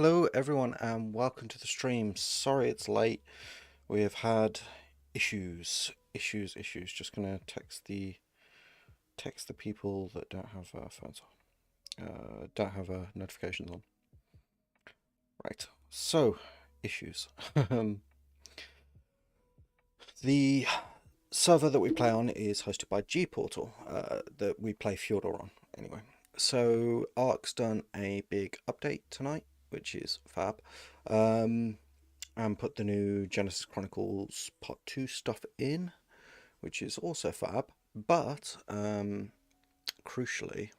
Hello everyone and welcome to the stream. Sorry it's late. We have had issues. Just gonna text the people that don't have phones on, don't have notifications on. Right. So issues. The server that we play on is hosted by Gportal, that we play Fjordor on anyway. So Ark's done a big update tonight, which is fab. And put the new Genesis Chronicles Part 2 stuff in, which is also fab. But, crucially,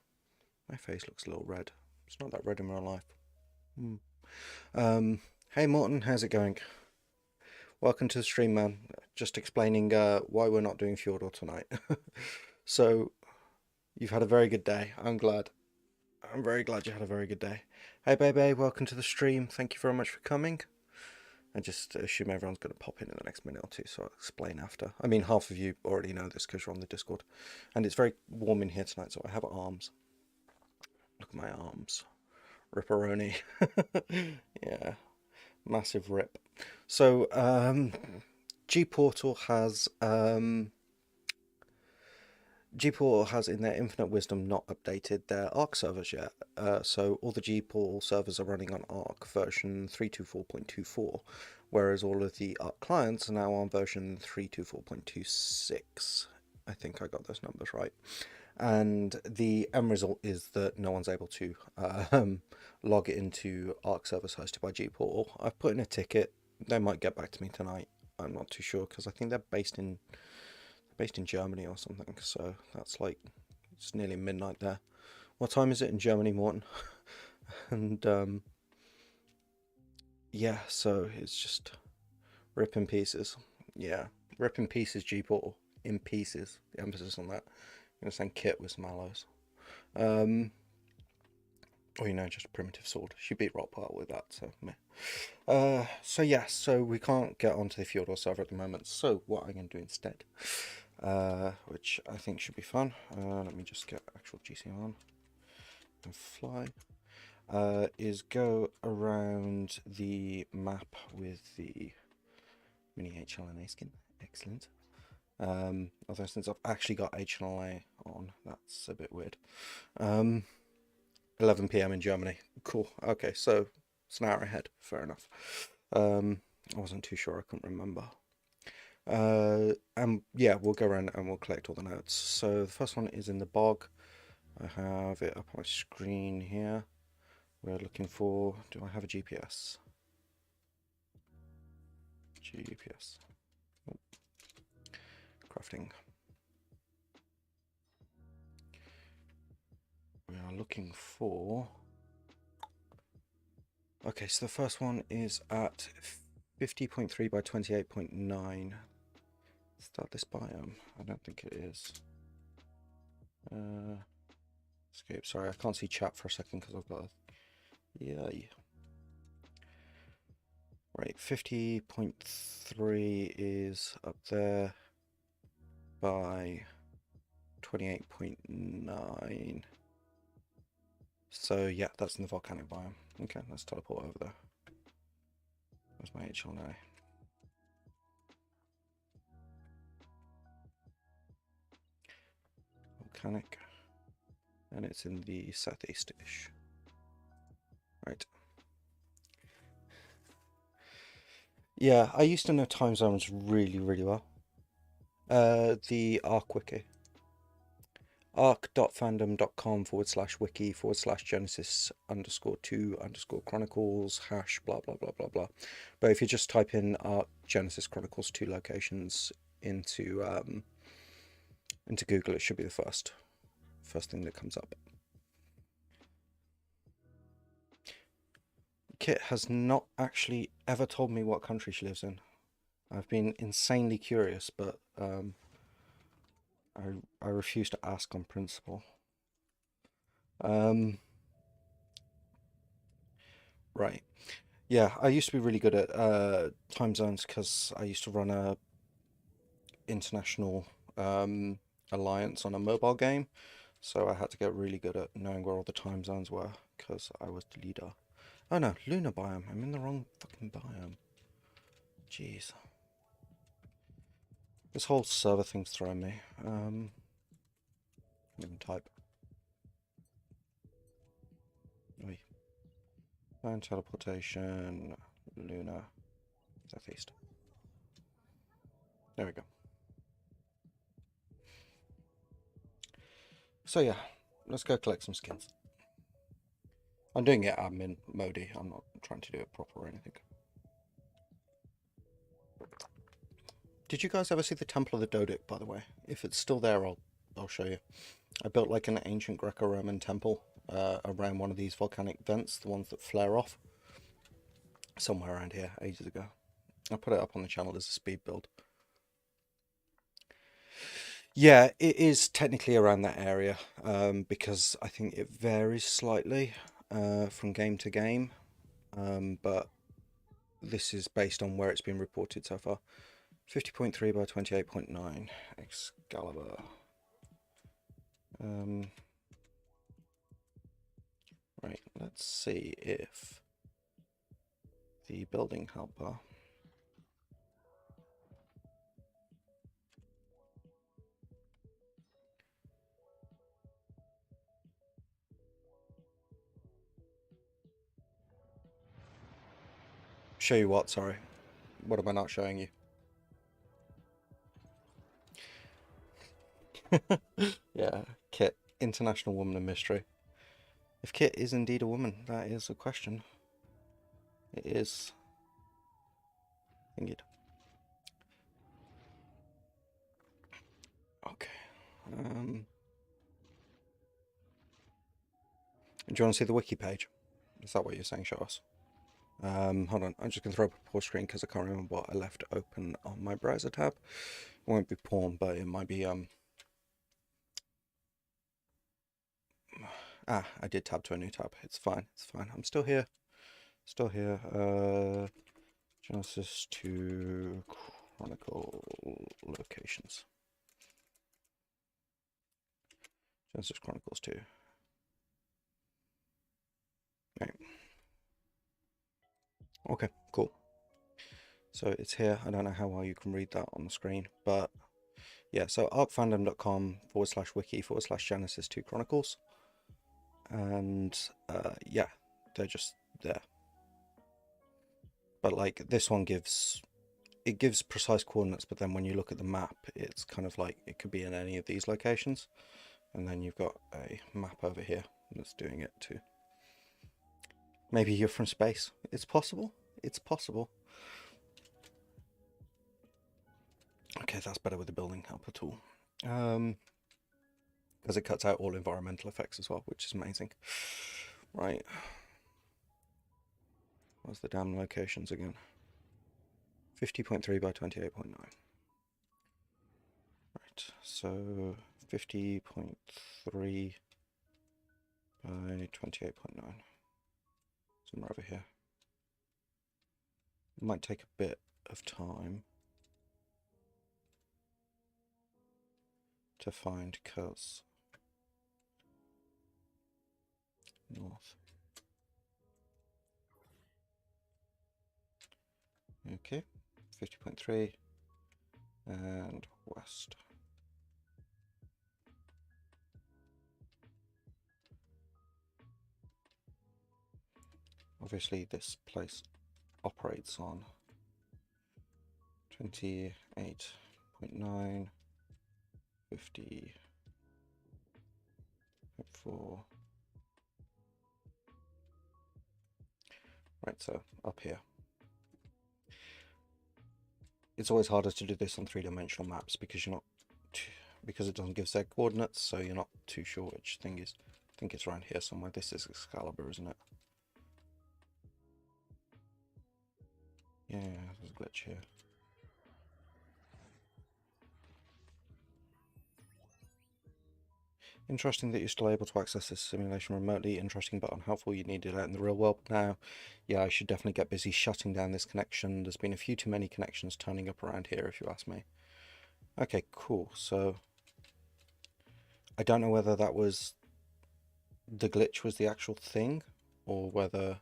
my face looks a little red. It's not that red in real life. Hey Morton, how's it going? Welcome to the stream, man. Just explaining why we're not doing Fjordor tonight. So, you've had a very good day. I'm glad. I'm very glad you had a very good day. Hey, baby, welcome to the stream. Thank you very much for coming. I just assume everyone's going to pop in the next minute or two, so I'll explain after. I mean, half of you already know this because you're on the Discord. And it's very warm in here tonight, so I have arms. Look at my arms. Ripperoni. Yeah, massive rip. So, Gportal has... Gportal has, in their infinite wisdom, not updated their Ark servers yet. So all the Gportal servers are running on Ark version 324.24, whereas all of the Ark clients are now on version 324.26. I think I got those numbers right. And the end result is that no one's able to log into Ark servers hosted by Gportal. I've put in a ticket. They might get back to me tonight. I'm not too sure because I think they're based in Germany or something, so that's like, it's nearly midnight there. What time is it in Germany, Morton? And yeah, so it's just rip in pieces. Yeah, rip in pieces, G-Portal. In pieces, the emphasis on that. I'm gonna send Kit with some aloes. Or, you know, just a primitive sword. She beat Rockpile with that, so meh. So yeah, so we can't get onto the Fjordor server at the moment, so what I'm going to do instead, which I think should be fun, let me just get actual GC on and fly, is go around the map with the mini HLNA skin. Excellent. Although since I've actually got HLNA on, that's a bit weird. 11 p.m. in Germany. Cool. Okay, so it's an hour ahead. Fair enough. I wasn't too sure. I couldn't remember. And yeah, we'll go around and we'll collect all the notes. So the first one is in the bog. I have it up on my screen here. We're looking for... Do I have a GPS? GPS. Oh. Crafting. We are looking for... Okay, so the first one is at 50.3 by 28.9. Is that this biome? I don't think it is. Escape. Sorry, I can't see chat for a second because I've got a... Yay. Right, 50.3 is up there by 28.9. So yeah, that's in the volcanic biome. Okay, let's teleport over there. Where's my HL now? Volcanic. And it's in the southeast-ish. Right. Yeah, I used to know time zones really well. The Ark wiki. ark.fandom.com/wiki/genesis_2_chronicles # blah blah blah. But if you just type in Ark Genesis Chronicles 2 locations into Google, it should be the first thing that comes up. Kit has not actually ever told me what country she lives in. I've been insanely curious, but I refuse to ask on principle. Right. Yeah, I used to be really good at time zones because I used to run a international alliance on a mobile game, so I had to get really good at knowing where all the time zones were because I was the leader. Oh no, lunar biome. I'm in the wrong fucking biome. Jeez. This whole server thing's throwing me. Can't even type. Oi. Land teleportation, lunar, southeast. There we go. So yeah, let's go collect some skins. I'm doing it admin mode. I'm not trying to do it proper or anything. Did you guys ever see the Temple of the Dodik, by the way? If it's still there, I'll show you. I built like an ancient Greco-Roman temple around one of these volcanic vents, the ones that flare off. Somewhere around here, ages ago. I put it up on the channel as a speed build. Yeah, it is technically around that area, because I think it varies slightly from game to game, but this is based on where it's been reported so far. 50.3 by 28.9 Excalibur. Right, let's see if the building helper show you what, sorry. What am I not showing you? Yeah, Kit, international woman of mystery. If Kit is indeed a woman, that is a question. It is. Indeed. Okay. Do you want to see the wiki page? Is that what you're saying? Show us. Hold on. I'm just going to throw up a pause screen because I can't remember what I left open on my browser tab. It won't be porn, but it might be I did tab to a new tab. It's fine. It's fine. I'm still here. Still here. Genesis to Chronicle locations. Genesis Chronicles 2. Right. Okay, cool. So it's here. I don't know how well you can read that on the screen, but yeah, so arkfandom.com/wiki/Genesis 2 Chronicles. And yeah, they're just there. But like this one gives precise coordinates, but then when you look at the map, it's kind of like it could be in any of these locations. And then you've got a map over here that's doing it too. Maybe you're from space. It's possible. It's possible. Okay, that's better with the building helper tool. Because it cuts out all environmental effects as well, which is amazing. Right. What's the damn locations again? 50.3 by 28.9. Right, so 50.3 by 28.9. Somewhere over here. It might take a bit of time to find because north. Okay, 50.3 and west. Obviously this place operates on 28.9, 50.4. Right, so up here. It's always harder to do this on three-dimensional maps because you're not, because it doesn't give Z coordinates, so you're not too sure which thing is. I think it's around here somewhere. This is Excalibur, isn't it? Yeah, there's a glitch here. Interesting that you're still able to access this simulation remotely. Interesting but unhelpful. You need it out in the real world now. Yeah, I should definitely get busy shutting down this connection. There's been a few too many connections turning up around here, if you ask me. Okay, cool. So I don't know whether that was the glitch was the actual thing, or whether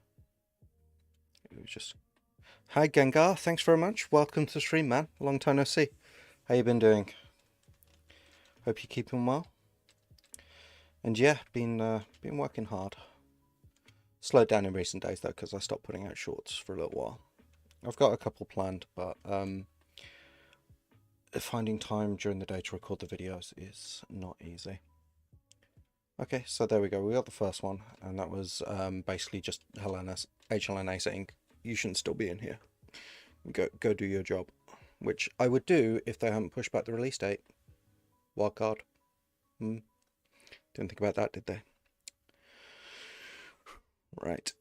it was just... Hi Gengar, thanks very much. Welcome to the stream, man. Long time no see. How you been doing? Hope you're keeping well. And yeah, been working hard. Slowed down in recent days though, because I stopped putting out shorts for a little while. I've got a couple planned, but finding time during the day to record the videos is not easy. Okay, so there we go. We got the first one, and that was basically just HLNA saying you shouldn't still be in here. Go do your job, which I would do if they hadn't pushed back the release date. Wildcard. Didn't think about that, did they? Right.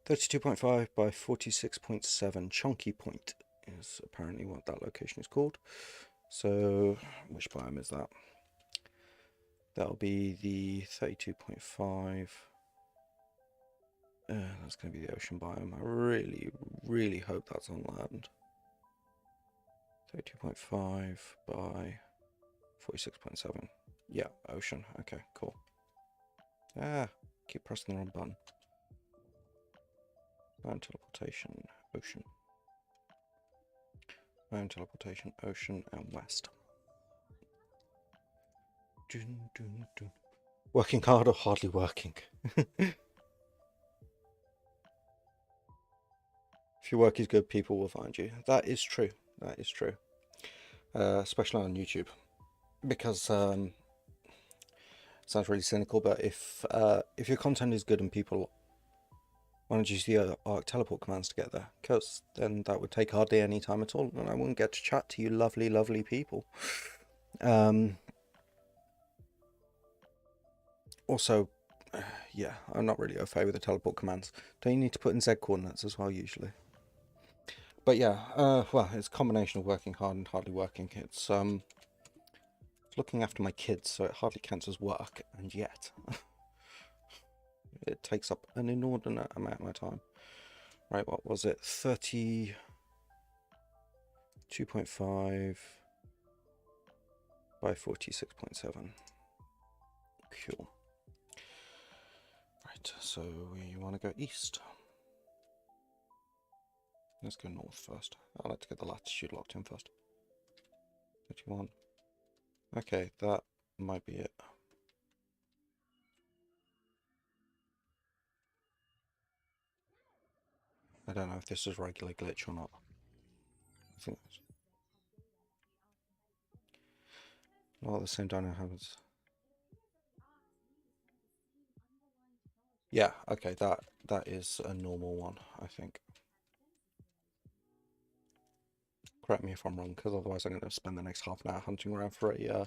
32.5 by 46.7 Chunky Point is apparently what that location is called. So, which biome is that? That'll be the 32.5. That's going to be the ocean biome. I really, really hope that's on land. 32.5 by 46.7. Yeah, ocean. Okay, cool. Keep pressing the wrong button. Land teleportation, ocean. Land teleportation, ocean, and west. Dun, dun, dun. Working hard or hardly working? If your work is good, people will find you. That is true. That is true. Especially on YouTube. Because, sounds really cynical, but if your content is good and people want to use the Ark teleport commands to get there, because then that would take hardly any time at all, and I wouldn't get to chat to you lovely, lovely people. Also, yeah, I'm not really au fait with the teleport commands. Don't you need to put in Z coordinates as well, usually? But yeah, well, it's a combination of working hard and hardly working. It's looking after my kids, so it hardly counts as work, and yet it takes up an inordinate amount of my time. Right, what was it? 32.5 by 46.7. Cool. Right, so we want to go east. Let's go north first. I like to get the latitude locked in first. 31. Okay, that might be it. I don't know if this is regular glitch or not. I think that's... Well, the same dino happens. Yeah, okay, that is a normal one, I think. Correct me if I'm wrong, because otherwise I'm going to spend the next half an hour hunting around for a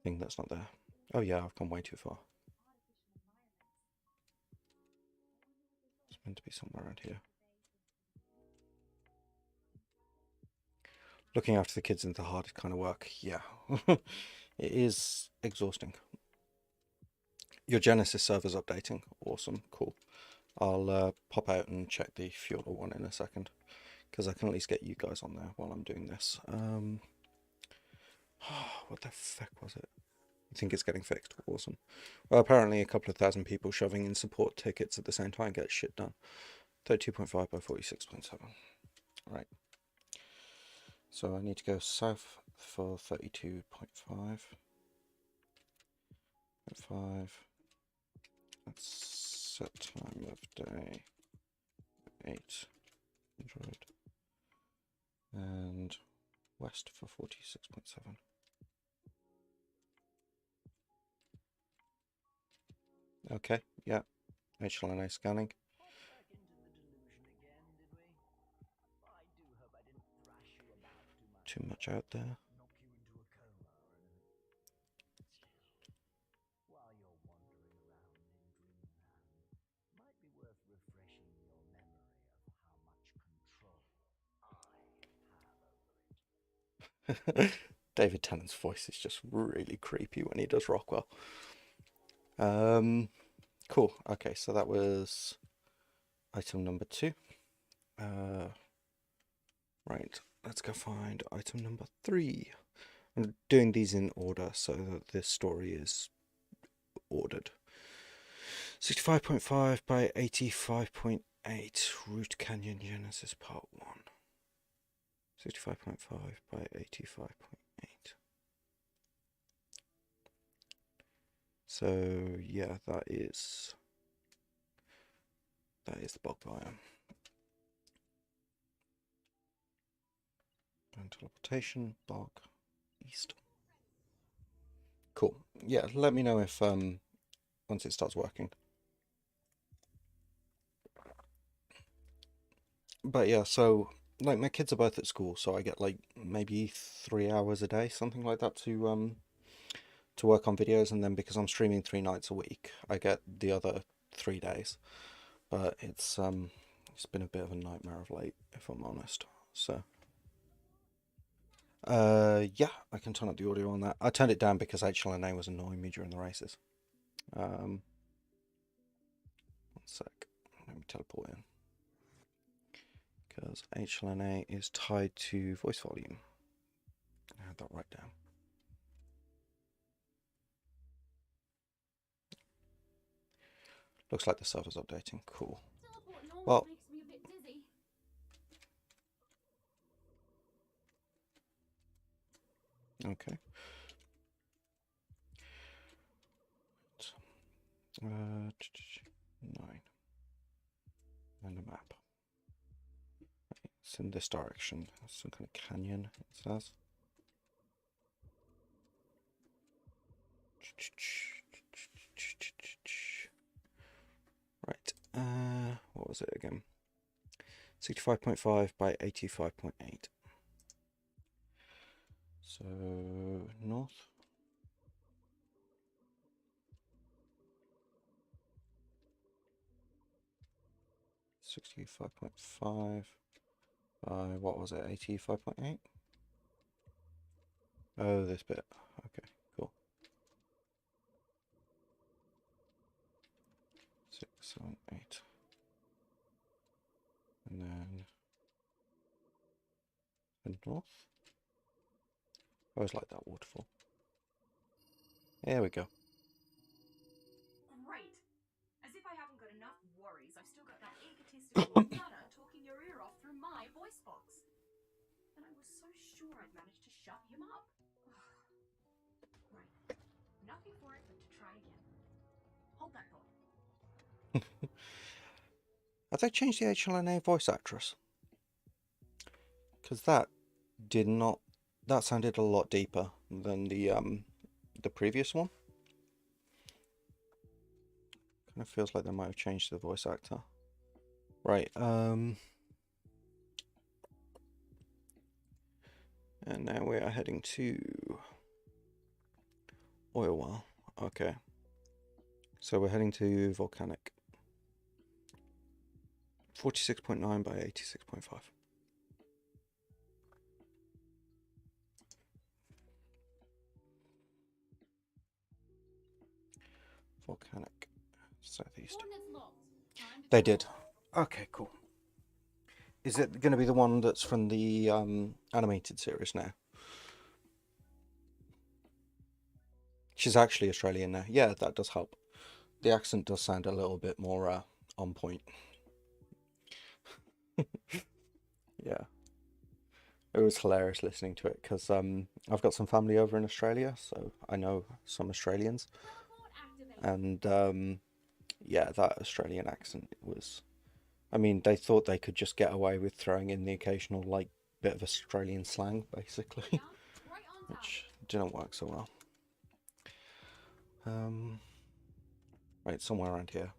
thing that's not there. Oh yeah, I've come way too far. It's meant to be somewhere around here. Looking after the kids is the hardest kind of work. Yeah, it is exhausting. Your Genesis server's updating. Awesome, cool. I'll pop out and check the Fjordor one in a second, because I can at least get you guys on there while I'm doing this. What the fuck was it? You think it's getting fixed? Awesome. Well, apparently a couple of thousand people shoving in support tickets at the same time gets shit done. 32.5 by 46.7. Right. So I need to go south for 32.5. 5. Let's set time of day 800. And west for 46.7. Okay, yeah. HLNA scanning. Too much out there. David Tennant's voice is just really creepy when he does Rockwell. Cool. Okay, so that was item number 2. Right, let's go find item number 3. I'm doing these in order so that this story is ordered. 65.5 by 85.8. Root Canyon Genesis Part 1. 65.5 by 85.8. So yeah, that is the bog biome. And teleportation, bog, east. Cool. Yeah, let me know if once it starts working. But yeah, so like my kids are both at school, so I get like maybe 3 hours a day, something like that, to work on videos, and then because I'm streaming 3 nights a week, I get the other 3 days. But it's been a bit of a nightmare of late, if I'm honest. So yeah, I can turn up the audio on that. I turned it down because HLNA was annoying me during the races. One sec, let me teleport in. Because HLNA is tied to voice volume. I had that right down. Looks like the server's updating. Cool. Well, okay. 9. And a map. It's in this direction. Some kind of canyon, it says. Right. What was it again? 65.5 by 85.8. So north. 65.5 by what was it? 85.8. Oh, this bit. Okay, cool. 6, 7, 8. And then the north. I always like that waterfall. There we go. Great. As if I haven't got enough worries, I've still got that egotistical nutter talking your ear off through my voice box. And I was so sure I'd managed to shut him up. Right. Nothing for it but to try again. Hold that thought. Have they changed the HLNA voice actress? Because that did not. That sounded a lot deeper than the previous one. Kind of feels like they might have changed the voice actor. Right. And now we are heading to oil well. Okay. So we're heading to volcanic. 46.9 by 86.5. Volcanic. Southeast. They did. Okay, cool. Is it going to be the one that's from the animated series now? She's actually Australian now. Yeah, that does help. The accent does sound a little bit more on point. Yeah. It was hilarious listening to it because I've got some family over in Australia, so I know some Australians. And yeah, that Australian accent was... I mean, they thought they could just get away with throwing in the occasional, like, bit of Australian slang, basically, which didn't work so well. Right, somewhere around here.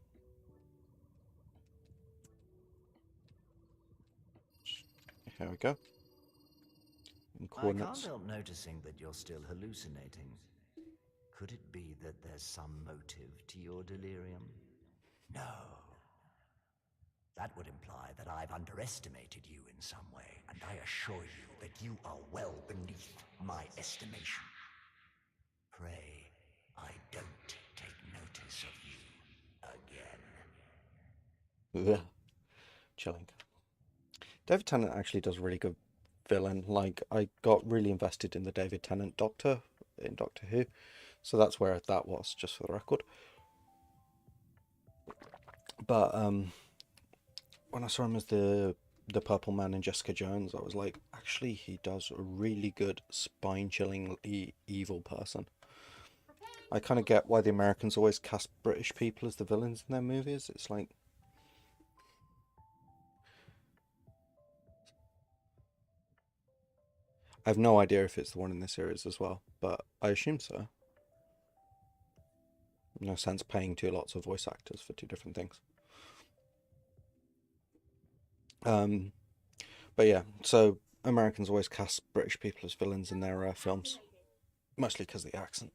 Here we go. I can't help noticing that you're still hallucinating. Could it be that there's some motive to your delirium? No. That would imply that I've underestimated you in some way, and I assure you that you are well beneath my estimation. Pray, I don't take notice of you again. Ugh. Chilling. David Tennant actually does a really good villain. Like, I got really invested in the David Tennant Doctor in Doctor Who, so that's where that was, just for the record. But when I saw him as the Purple Man in Jessica Jones, I was like, actually, he does a really good spine-chillingly evil person. I kind of get why the Americans always cast British people as the villains in their movies. It's like, I have no idea if it's the one in this series as well, but I assume so. No sense paying two lots of voice actors for two different things. But yeah, so Americans always cast British people as villains in their films, mostly because of the accent.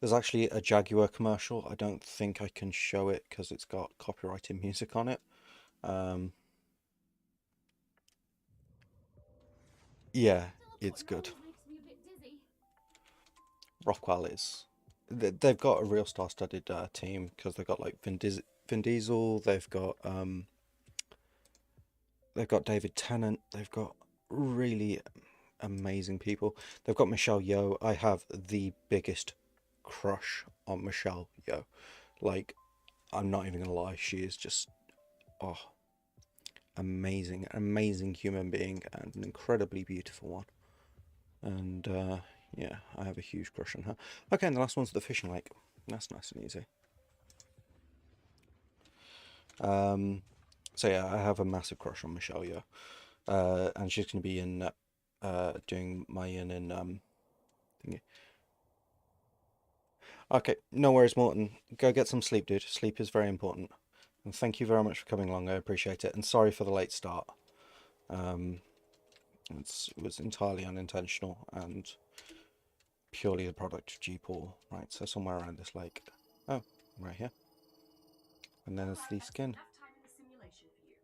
There's actually a Jaguar commercial. I don't think I can show it because it's got copyrighted music on it. Yeah, it's good. Rockwell is. They've got a real star-studded team because they've got like Vin Diesel. They've got David Tennant. They've got really amazing people. They've got Michelle Yeoh. I have the biggest crush on Michelle Yeoh. Like, I'm not even gonna lie. She is just amazing, amazing human being and an incredibly beautiful one. And yeah, I have a huge crush on her. Okay, and the last one's the fishing lake. That's nice and easy. So yeah, I have a massive crush on Michelle Yeoh, and she's going to be in doing my in thingy. Okay, no worries, Morton. Go get some sleep, dude. Sleep is very important. And thank you very much for coming along. I appreciate it. And sorry for the late start. It was entirely unintentional and purely the product of G-Paul. Right, so somewhere around this lake. Oh, right here. And then there's the skin. Enough time in the simulation for you.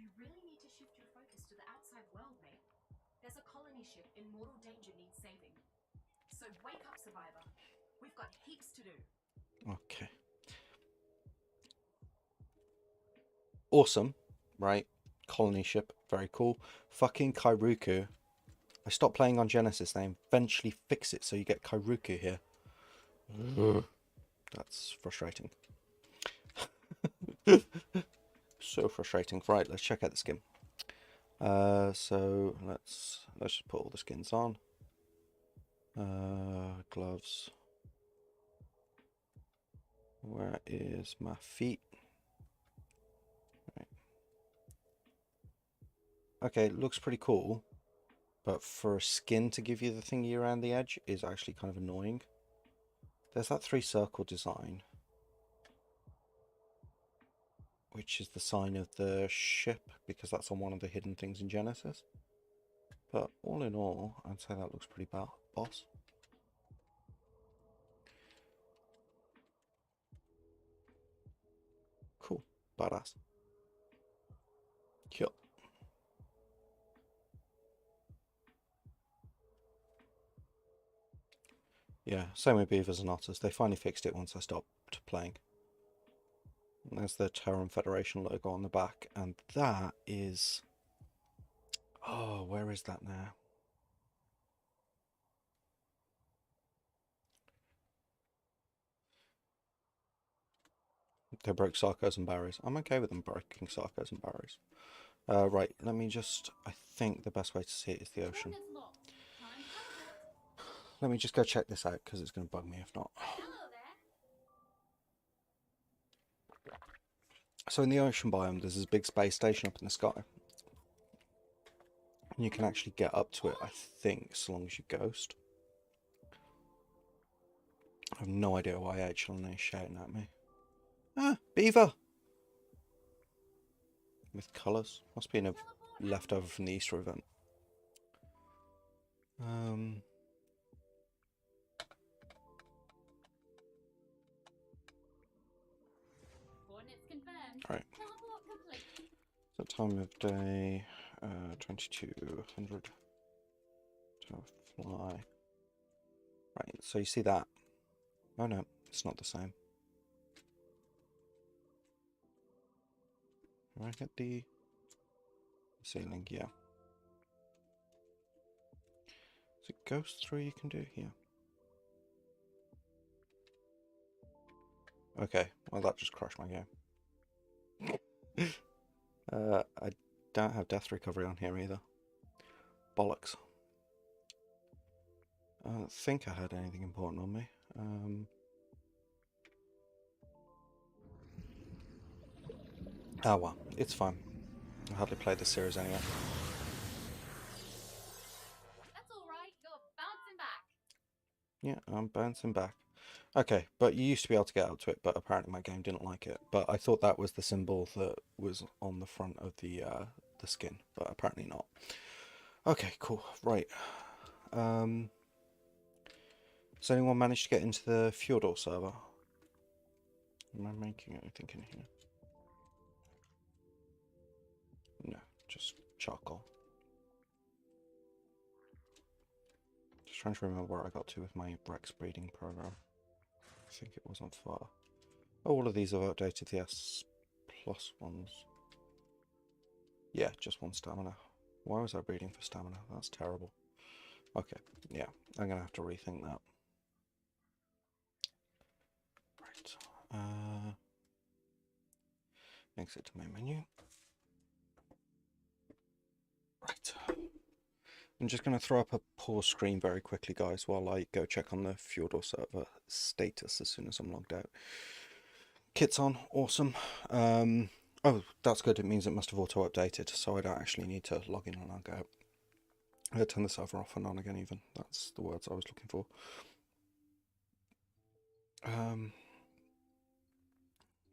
You really need to shift your focus to the outside world, mate. There's a colony ship in mortal danger needs saving. So wake up, survivor. We've got heaps to do. Okay. Awesome, right? Colony ship, very cool. Fucking Kairuku. I stopped playing on Genesis. They eventually fix it so you get Kairuku here. That's frustrating. So frustrating. Right, let's check out the skin. So let's just put all the skins on. Gloves. Where is my feet? Right. Okay, it looks pretty cool, but for a skin to give you the thingy around the edge is actually kind of annoying. There's that 3-circle design, which is the sign of the ship, because that's on one of the hidden things in Genesis. But all in all, I'd say that looks pretty boss. Cool. Badass. Cool. Yeah, same with beavers and otters. They finally fixed it once I stopped playing. And there's the Terran Federation logo on the back, and that is... Oh, where is that now? They broke Sarcos and Barrows. I'm okay with them breaking Sarcos and Barrows. Right, let me just... I think the best way to see it is the ocean. Let me just go check this out, because it's going to bug me if not. So in the ocean biome, there's this big space station up in the sky. And you can actually get up to it, I think, so long as you ghost. I have no idea why Echelon is shouting at me. Ah, beaver! With colours. Must be in a leftover from the Easter event. Alright. So time of day, 2200 to fly. Right, so you see that? Oh no, it's not the same. Can I get the ceiling? Yeah. Is it ghost 3 you can do? Yeah. Okay, well that just crashed my game. I don't have death recovery on here either. Bollocks. I don't think I had anything important on me. Oh well, it's fine. I hardly played this series anyway. That's all right. You're bouncing back. Yeah, I'm bouncing back. Okay, but you used to be able to get up to it, but apparently my game didn't like it. But I thought that was the symbol that was on the front of the skin, but apparently not. Okay, cool. Right. Has anyone managed to get into the Fjordor server? Am I making anything in here? No, just charcoal. Just trying to remember where I got to with my Rex breeding program. I think it wasn't far. Oh, all of these have updated the S+ ones. Yeah, just one stamina. Why was I breeding for stamina? That's terrible. Okay, yeah, I'm gonna have to rethink that. Right. Exit to main menu. Right. I'm just going to throw up a pause screen very quickly, guys, while I go check on the Fjordor server status as soon as I'm logged out. Kit's on, awesome. Oh, that's good. It means it must have auto-updated, so I don't actually need to log in and log out. I turn the server off and on again even. That's the words I was looking for.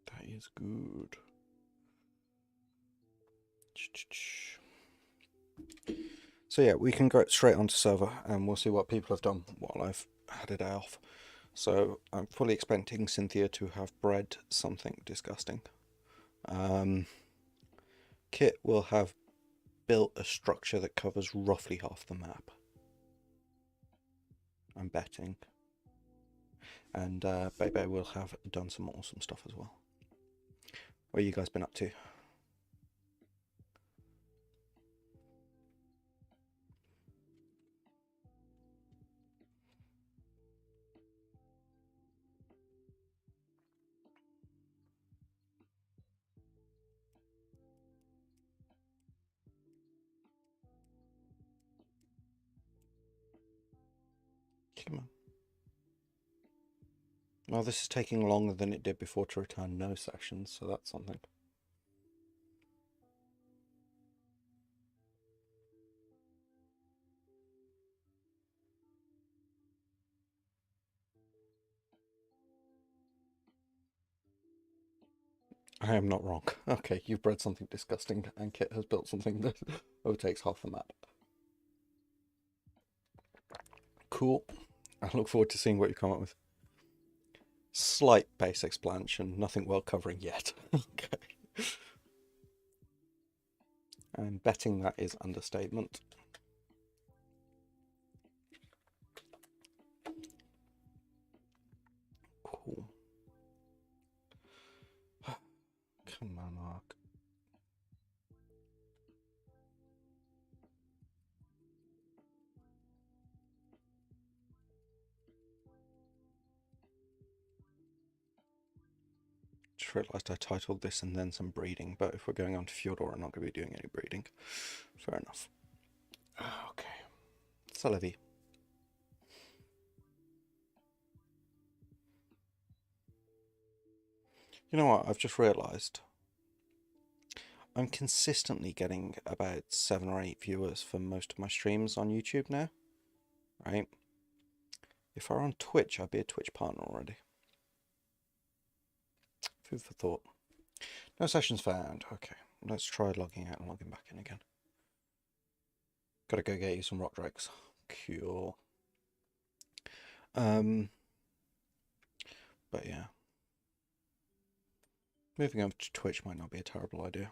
That is good. So yeah, we can go straight onto server and we'll see what people have done while I've had a day off. So I'm fully expecting Cynthia to have bred something disgusting. Kit will have built a structure that covers roughly half the map. I'm betting. And Bebe will have done some awesome stuff as well. What have you guys been up to? Come on. Well, this is taking longer than it did before to return no sessions, so that's something. I am not wrong. Okay, you've bred something disgusting, and Kit has built something that overtakes half the map. Cool. I look forward to seeing what you come up with. Slight base expansion, nothing world covering yet. Okay. I'm betting that is understatement. Cool. Come on, Ark. Just realised I titled this and then some breeding, but if we're going on to Fjordor, I'm not going to be doing any breeding. Fair enough. Okay. Salavi. You know what? I've just realised I'm consistently getting about 7 or 8 viewers for most of my streams on YouTube now. Right? If I were on Twitch, I'd be a Twitch partner already. Food for thought. No sessions found. Okay, let's try logging out and logging back in again. Gotta go get you some rock drakes. Cool. But yeah. Moving over to Twitch might not be a terrible idea.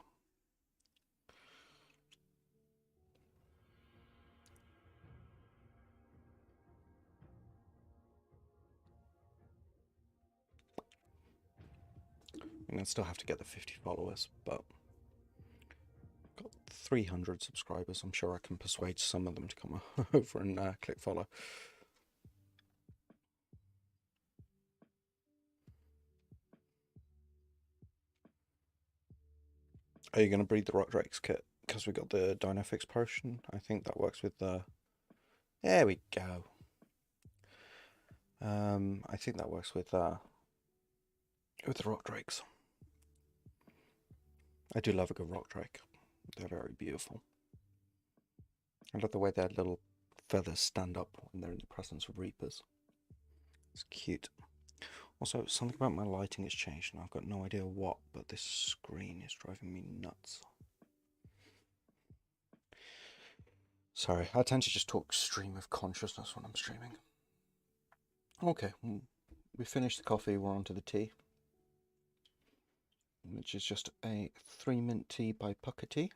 I mean, I still have to get the 50 followers, but I've got 300 subscribers. I'm sure I can persuade some of them to come over and click follow. Are you going to breed the Rock Drakes kit? Because we got the Dino Fix potion. I think that works with the... There we go. I think that works with the Rock Drakes. I do love a good Rock Drake. They're very beautiful. I love the way their little feathers stand up when they're in the presence of Reapers. It's cute. Also, something about my lighting has changed and I've got no idea what, but this screen is driving me nuts. Sorry, I tend to just talk stream of consciousness when I'm streaming. Okay, we finished the coffee, we're on to the tea. Which is just a 3-mint tea by Pucker Tea.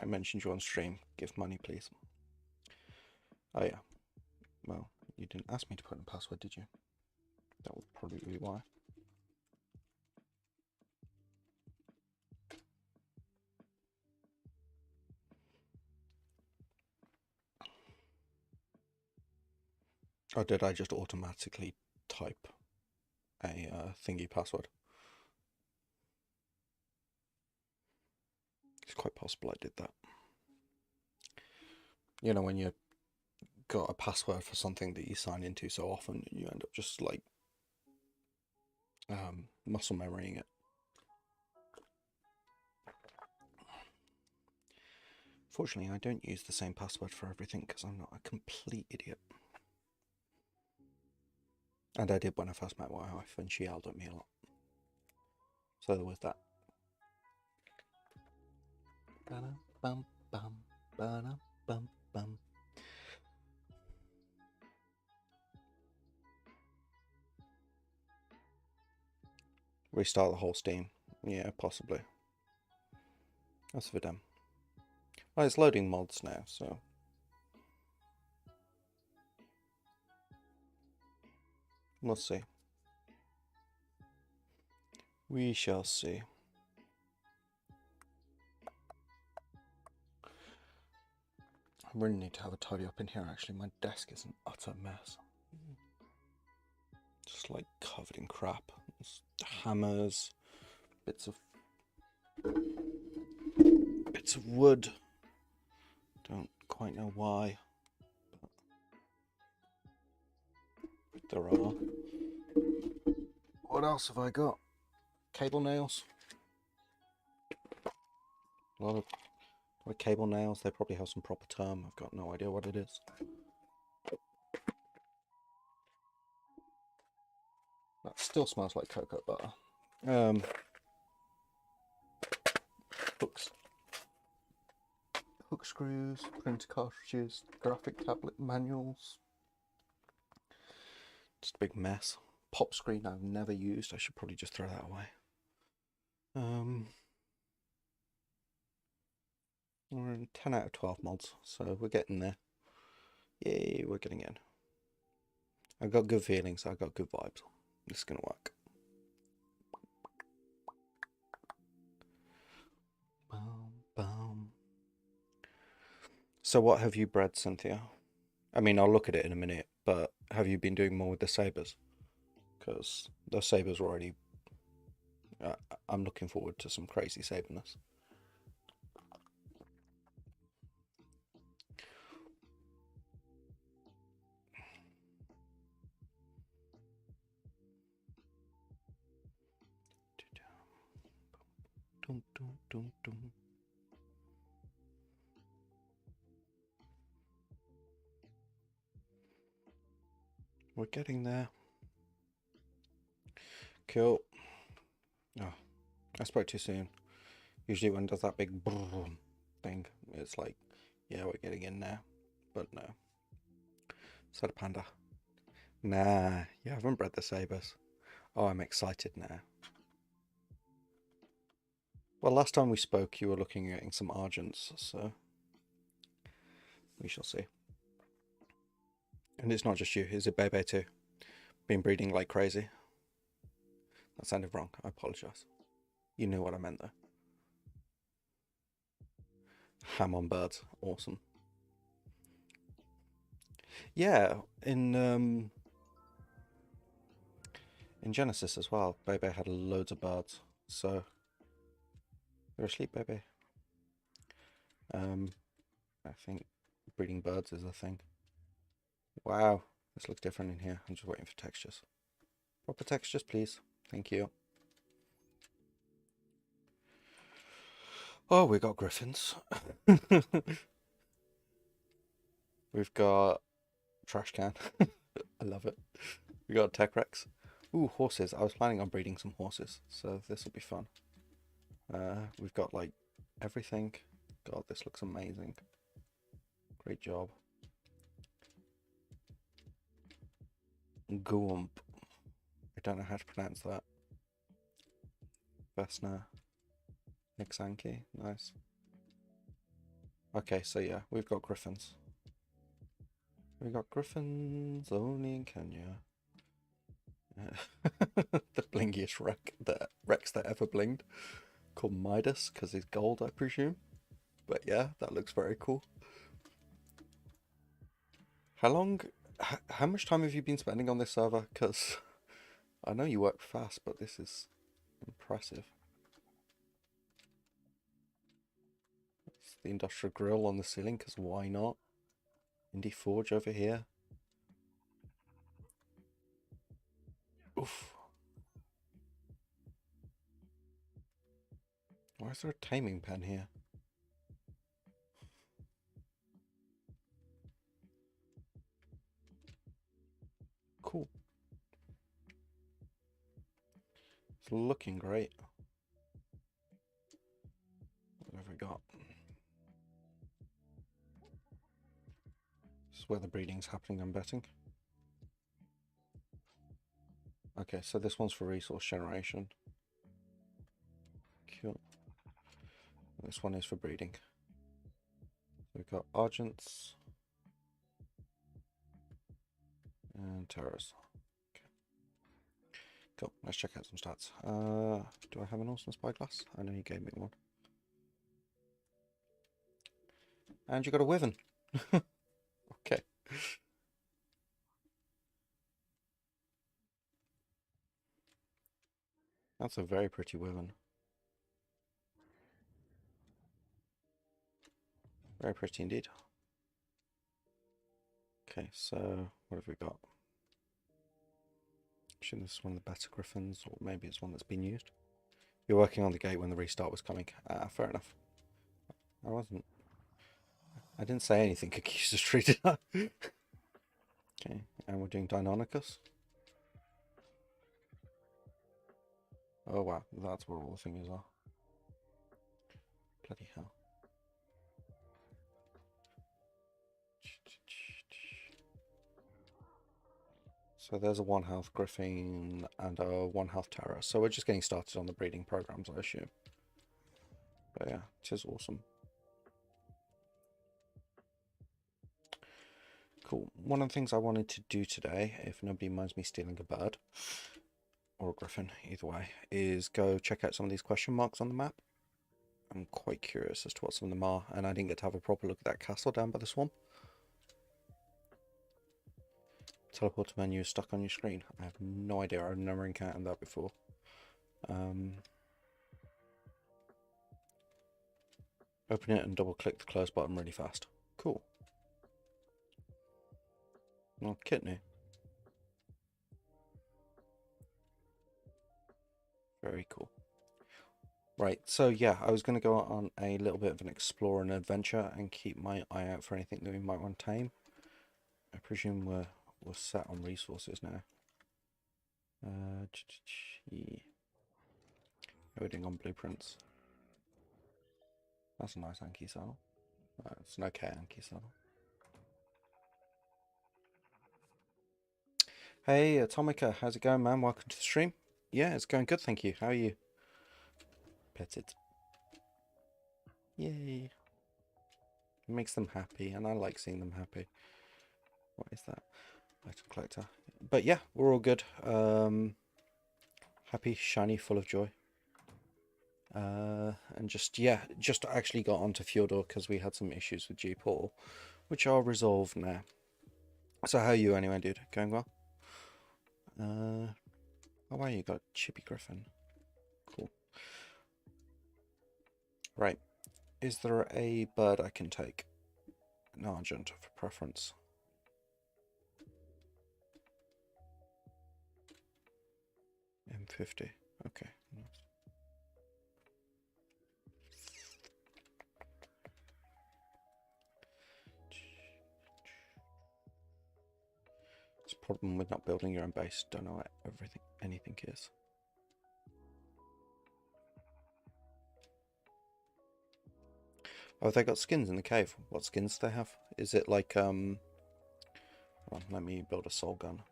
I mentioned you on stream. Give money, please. Oh yeah. Well, you didn't ask me to put in a password, did you? That would probably be why. Or did I just automatically type a thingy password? It's quite possible I did that. You know, when you got a password for something that you sign into so often, you end up just like muscle memorying it. Fortunately, I don't use the same password for everything because I'm not a complete idiot. And I did when I first met my wife, and she yelled at me a lot. So there was that. Ba-da-bum, bum, ba-da-bum, bum. Restart the whole Steam. Yeah, possibly. That's for them. Oh, it's loading mods now, so... We'll see. We shall see. I really need to have a tidy up in here, actually. My desk is an utter mess. Just like covered in crap. There's hammers, bits of wood. Don't quite know why. But there are. What else have I got? Cable nails. A lot of cable nails. They probably have some proper term. I've got no idea what it is. That still smells like cocoa butter. Hooks. Hook screws, printer cartridges, graphic tablet manuals. Just a big mess. Pop screen I've never used. I should probably just throw that away. We're in 10 out of 12 mods, so we're getting there. Yay, we're getting in. I've got good feelings. I've got good vibes. This is going to work. So what have you bred, Cynthia? I mean, I'll look at it in a minute, but have you been doing more with the sabers? Because the sabers are already... I'm looking forward to some crazy saberness. Dum, dum, dum, dum. We're getting there. Cool. Oh, I spoke too soon. Usually when it does that big boom thing, it's like, yeah, we're getting in now. But no. Said a panda. Nah, you haven't bred the sabers. Oh, I'm excited now. Well, last time we spoke, you were looking at getting some Argents, so we shall see. And it's not just you, is it Bebe too? Been breeding like crazy? That sounded wrong, I apologise. You knew what I meant though. Ham on birds, awesome. Yeah, in In Genesis as well, Bebe had loads of birds. So you're asleep, Bebe. I think breeding birds is a thing. Wow, this looks different in here. I'm just waiting for textures. Proper textures, please. Thank you. Oh, we got griffins. We've got trash can. I love it. We got tech rex. Ooh, horses. I was planning on breeding some horses, so this will be fun. We've got like everything. God, this looks amazing. Great job. Goomp. I don't know how to pronounce that. Vesna. Nixanki. Nice. Okay, so yeah, we've got griffins. We got griffins only in Kenya. The blingiest Rex that ever blinged. Called Midas, because he's gold, I presume. But yeah, that looks very cool. How much time have you been spending on this server? Because I know you work fast, but this is impressive. It's the industrial grill on the ceiling, because why not? Indie Forge over here. Oof. Why is there a taming pen here? Cool. It's looking great. What have we got? This is where the breeding's happening, I'm betting. Okay, so this one's for resource generation. Cool. This one is for breeding. So we've got Argents and Terrors. Okay. Cool, let's check out some stats. Do I have an awesome spyglass? I know you gave me one. And you got a Wyvern. Okay. That's a very pretty Wyvern. Very pretty indeed. Okay, so what have we got? Actually, this is one of the better Griffins, or maybe it's one that's been used. You're working on the gate when the restart was coming. Fair enough. I wasn't. I didn't say anything accusatory, did I? Okay, and we're doing Deinonychus. Oh wow, that's where all the things are. Bloody hell. So there's a 1 health Griffin and a 1 health Terror. So we're just getting started on the breeding programs, I assume. But yeah, it is awesome. Cool. One of the things I wanted to do today, if nobody minds me stealing a bird, or a griffin, either way, is go check out some of these question marks on the map. I'm quite curious as to what some of them are, and I didn't get to have a proper look at that castle down by the swamp. Teleport menu is stuck on your screen. I have no idea. I've never encountered that before. Open it and double click the close button really fast. Cool. Well, kidney. Very cool. Right, so yeah, I was going to go on a little bit of an explore and adventure and keep my eye out for anything that we might want to tame. I presume we're set on resources now. Yeah. We're doing on blueprints. That's a nice Anki saddle. It's an okay Anki saddle. Hey, Atomica, how's it going, man? Welcome to the stream. Yeah, it's going good, thank you. How are you? Pet it. Yay. It makes them happy, and I like seeing them happy. What is that? Item collector. But yeah, we're all good. Happy, shiny, full of joy. And just actually got onto Fjordor because we had some issues with G-Portal, which are resolved now. So how are you anyway, dude? Going well? Oh wow, you got Chippy Griffin. Cool. Right. Is there a bird I can take? An Argent for preference. M50. Okay. Nice. It's a problem with not building your own base. Don't know what anything is. Oh, they got skins in the cave. What skins do they have? Is it like well, let me build a soul gun.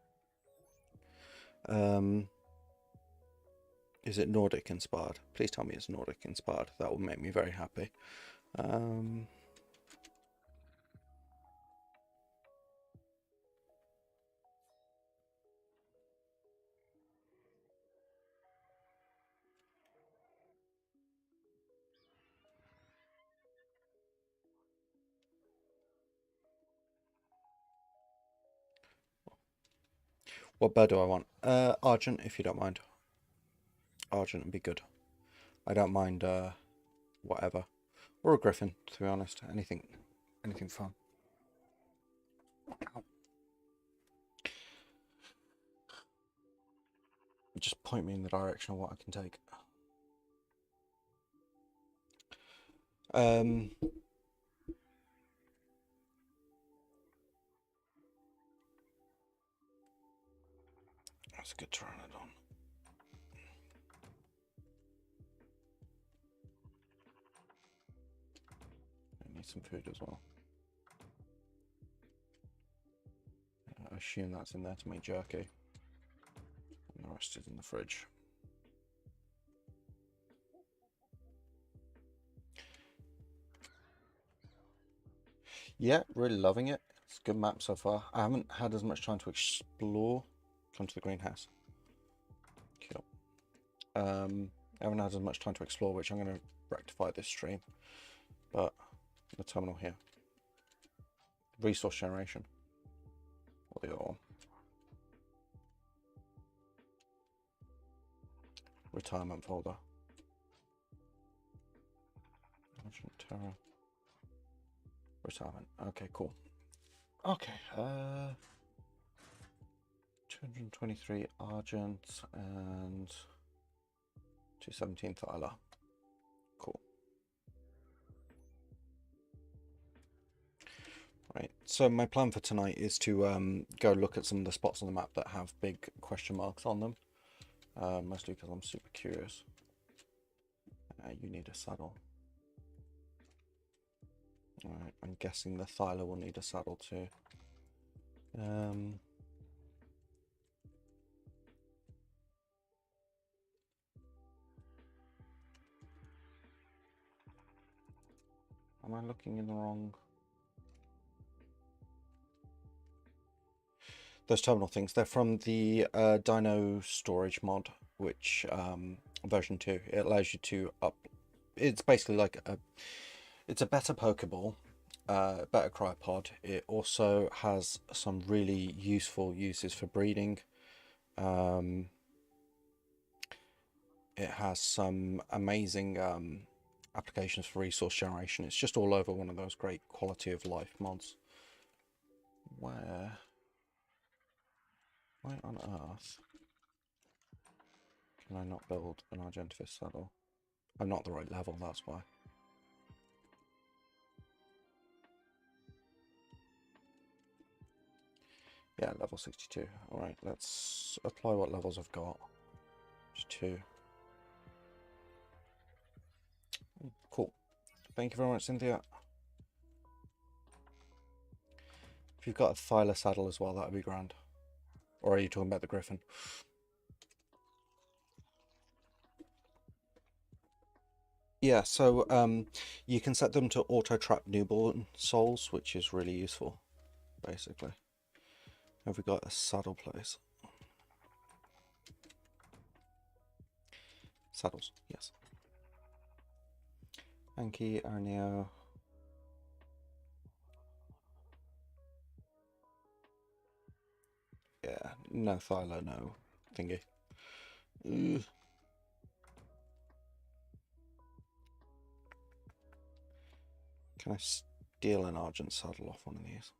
Is it Nordic inspired? Please tell me it's Nordic inspired. That will make me very happy. What bird do I want? Argent, if you don't mind. Argent would be good. I don't mind whatever. Or a griffin, to be honest. Anything fun. Ow. Just point me in the direction of what I can take. That's a good pteranodon. I need some food as well. I assume that's in there to make jerky. And the rest is in the fridge. Yeah, really loving it. It's a good map so far. I haven't had as much time to explore. Come to the greenhouse. Cool. I haven't had as much time to explore, which I'm going to rectify this stream. But the terminal here. Resource generation. Or the other one. Retirement folder. Terra. Retirement. Okay, cool. Okay, 223 Argent and 217 Thyla. Cool. Right, so my plan for tonight is to go look at some of the spots on the map that have big question marks on them. Mostly because I'm super curious. You need a saddle. Alright, I'm guessing the Thyla will need a saddle too. Am I looking in the wrong? Those terminal things, they're from the Dino storage mod, which version 2. It allows you to it's basically like it's a better Pokeball, better cryopod. It also has some really useful uses for breeding. It has some amazing applications for resource generation. It's just all over one of those great quality of life mods. Why on earth can I not build an Argentivis saddle? I'm not the right level, that's why. Yeah, level 62. Alright, let's apply what levels I've got. Just 2. Cool. Thank you very much, Cynthia. If you've got a Thyla saddle as well, that would be grand. Or are you talking about the Griffin? Yeah, so you can set them to auto-trap newborn souls, which is really useful, basically. Have we got a saddle place? Saddles, yes. Anki, Arneo. Yeah, no Thyla, no thingy. Ugh. Can I steal an Argent saddle off one of these?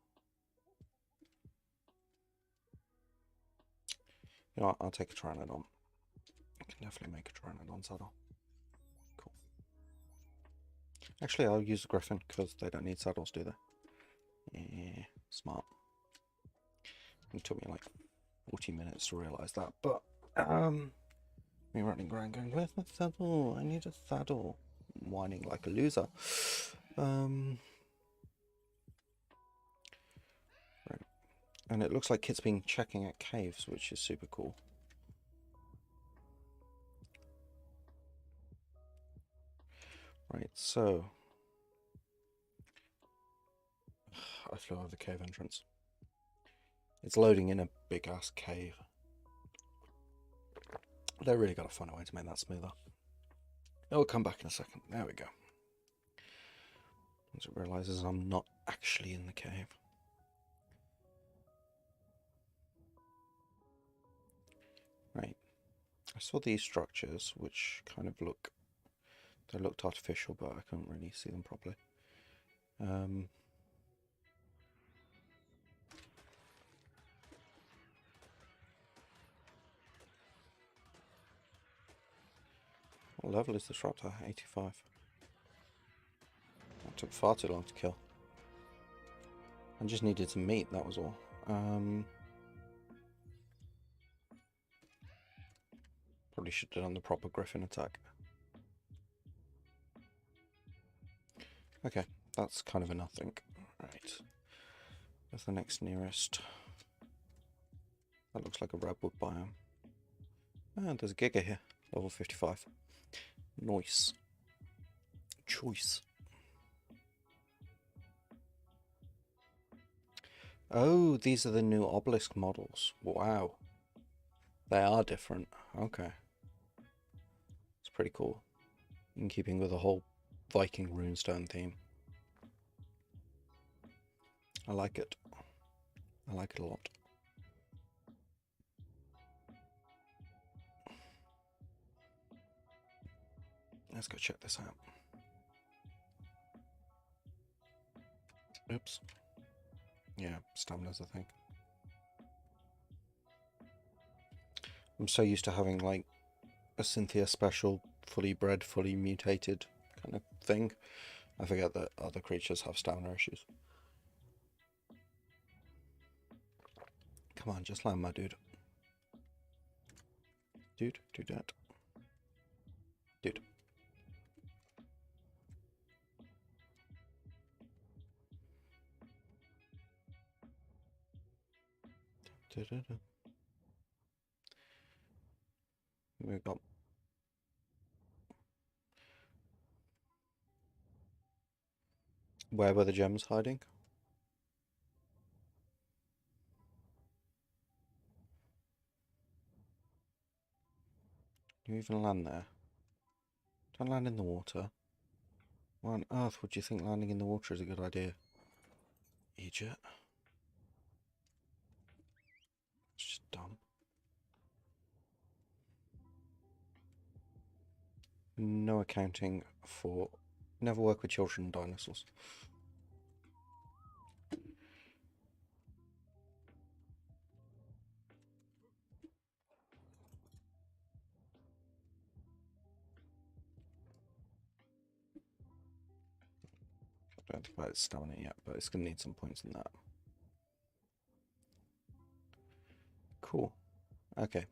You know what? I'll take a Pteranodon. I can definitely make a Pteranodon saddle. Cool. Actually, I'll use the Griffin because they don't need saddles, do they? Yeah, smart. It took me like 40 minutes to realise that, but me running around going, where's my saddle? I need a saddle. Whining like a loser. Right. And it looks like Kit's been checking at caves, which is super cool. Right, so I flew over the cave entrance. It's loading in a big ass cave. They really got to find a way to make that smoother. It'll come back in a second. There we go. Once it realizes I'm not actually in the cave. Right. I saw these structures, which kind of they looked artificial, but I couldn't really see them properly. What level is this raptor? 85. That took far too long to kill. I just needed some meat, that was all. Probably should have done the proper Griffin attack. Okay, that's kind of a nothing. Right. Where's the next nearest? That looks like a redwood biome. And there's a Giga here, level 55. Nice. Choice. Oh, these are the new obelisk models. Wow. They are different. Okay. It's pretty cool. In keeping with the whole Viking runestone theme. I like it. I like it a lot. Let's go check this out. Oops. Yeah, stamina's a thing. I'm so used to having like a Cynthia special, fully bred, fully mutated kind of thing. I forget that other creatures have stamina issues. Come on, just land, my dude. Dude, do that. Dude. Da-da-da. We've got... Where were the gems hiding? Do you even land there? Don't land in the water. Why on earth would you think landing in the water is a good idea? Idiot. It's just dumb. No accounting for... Never work with children and dinosaurs. I don't think about its stamina yet, but it's going to need some points in that. Cool. Okay.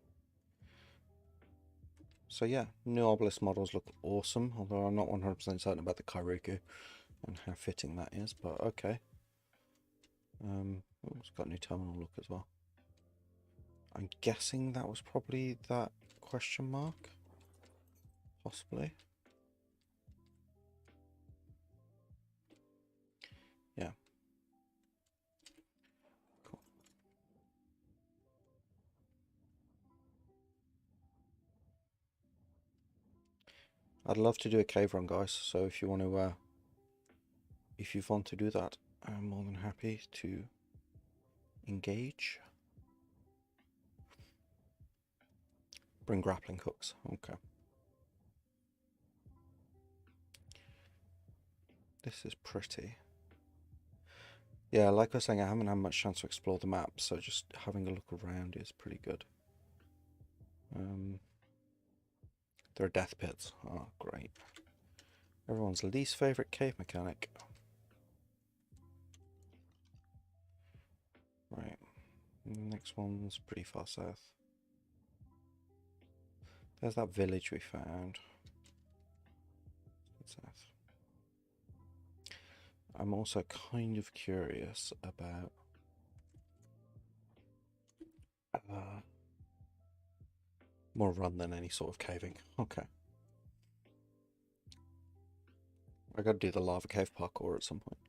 So yeah, new obelisk models look awesome, although I'm not 100% certain about the Kairuku and how fitting that is, but okay. Oh, it's got a new terminal look as well. I'm guessing that was probably that question mark. Possibly. Yeah. Cool. I'd love to do a cave run, guys, so if you want to do that, I'm more than happy to engage. Bring grappling hooks. Okay. This is pretty. Yeah, like I was saying, I haven't had much chance to explore the map, so just having a look around is pretty good. There are death pits. Oh, great. Everyone's least favourite cave mechanic. Right. Next one's pretty far south. There's that village we found. South. I'm also kind of curious about more run than any sort of caving. Okay. I gotta do the lava cave parkour at some point.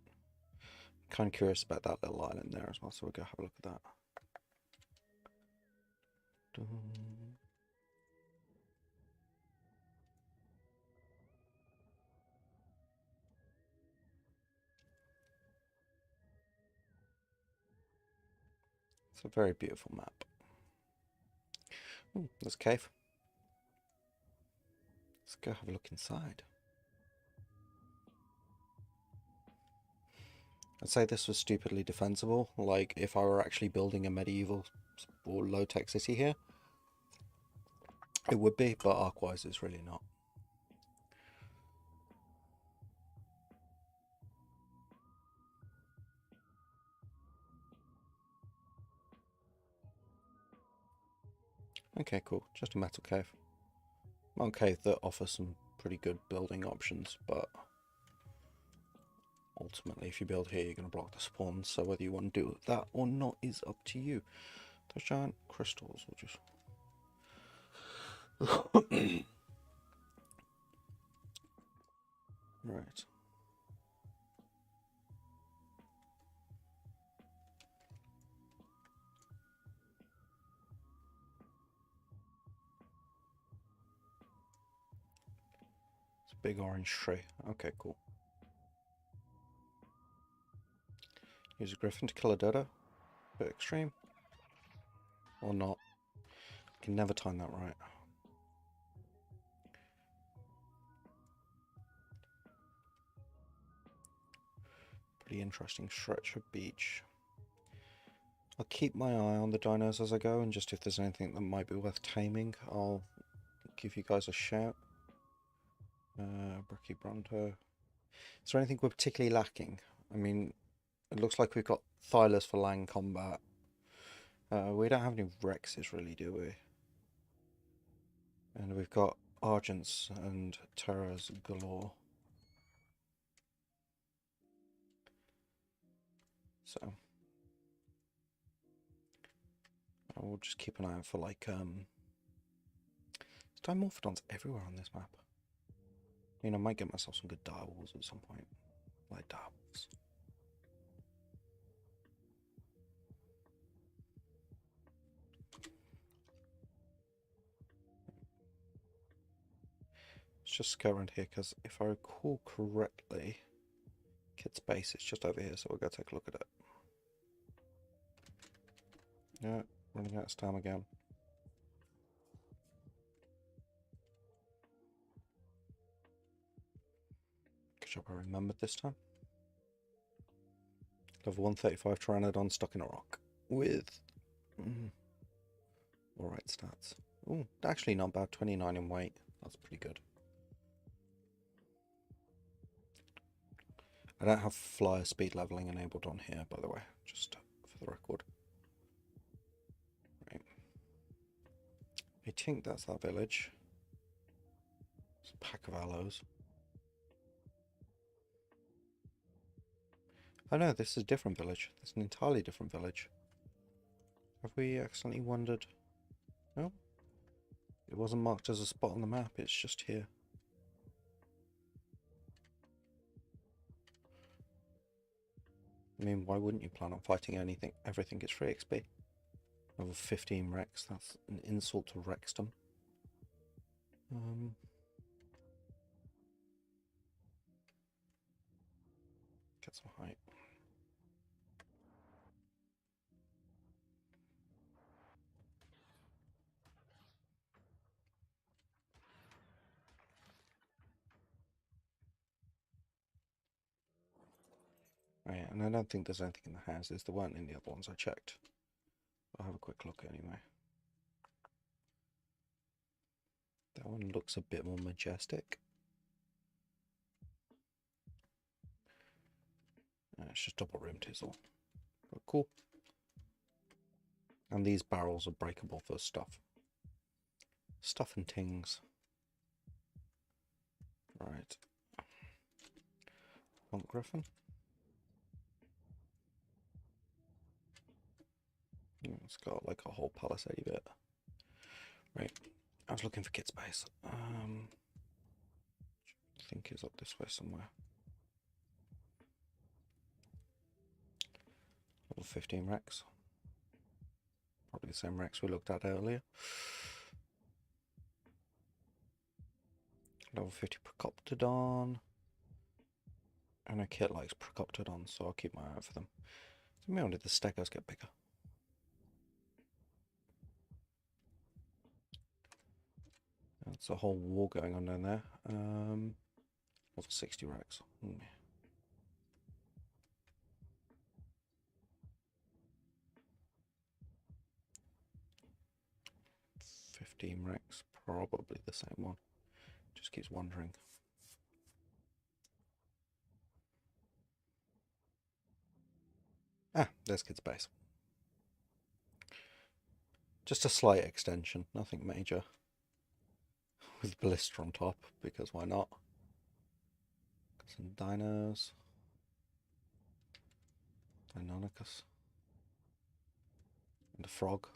Kind of curious about that little island there as well, so we'll go have a look at that. It's a very beautiful map. Ooh, there's a cave. Let's go have a look inside. I'd say this was stupidly defensible. Like, if I were actually building a medieval or low-tech city here, it would be, but Ark-wise it's really not. Okay, cool. Just a metal cave. One cave that offers some pretty good building options, but ultimately if you build here you're going to block the spawns, so whether you want to do that or not is up to you. Those giant crystals will just... Right. It's a big orange tree. Okay, cool. Use a griffin to kill a dodo. Bit extreme. Or not. You can never time that right. Pretty interesting stretch of beach. I'll keep my eye on the dinos as I go, and just if there's anything that might be worth taming, I'll give you guys a shout. Bricky Bronto. Is there anything we're particularly lacking? I mean, it looks like we've got Thylas for land combat. We don't have any Rexes really, do we? And we've got Argents and Terras galore. So I will just keep an eye out for like Dimorphodons everywhere on this map. I mean, I might get myself some good direwolves at some point. Like direwolves. Let's just go around here, because if I recall correctly, Kit's base is just over here, so we'll go take a look at it. Yeah, running out of stam again. Good job I remembered this time. Level 135 Pteranodon stuck in a rock with alright stats. Oh, actually not bad, 29 in weight. That's pretty good. I don't have flyer speed leveling enabled on here, by the way, just for the record. Right. I think that's that village. It's a pack of aloes. Oh no, this is a different village. It's an entirely different village. Have we accidentally wandered? No? It wasn't marked as a spot on the map, it's just here. I mean, why wouldn't you plan on fighting anything? Everything is free XP. Level 15 Rex, that's an insult to Rexdom. Get some height. Oh yeah, and I don't think there's anything in the houses. There weren't in the other ones I checked. I'll have a quick look anyway. That one looks a bit more majestic. It's just double rimmed is all. But cool. And these barrels are breakable for stuff. Stuff and things. Right. Pump Griffin. It's got like a whole palisade bit. Right. I was looking for kit space. I think it's up this way somewhere. Level 15 Rex. Probably the same Rex we looked at earlier. Level 50 Procoptodon. And a kit likes Procoptodon, so I'll keep my eye out for them. So maybe only the stegos get bigger. That's a whole war going on down there. Level 60 Rex. 15 Rex, probably the same one. Just keeps wandering. Ah, there's kid space. Just a slight extension, nothing major. With blister on top, because why not? Got some dinos. Deinonychus. And a frog.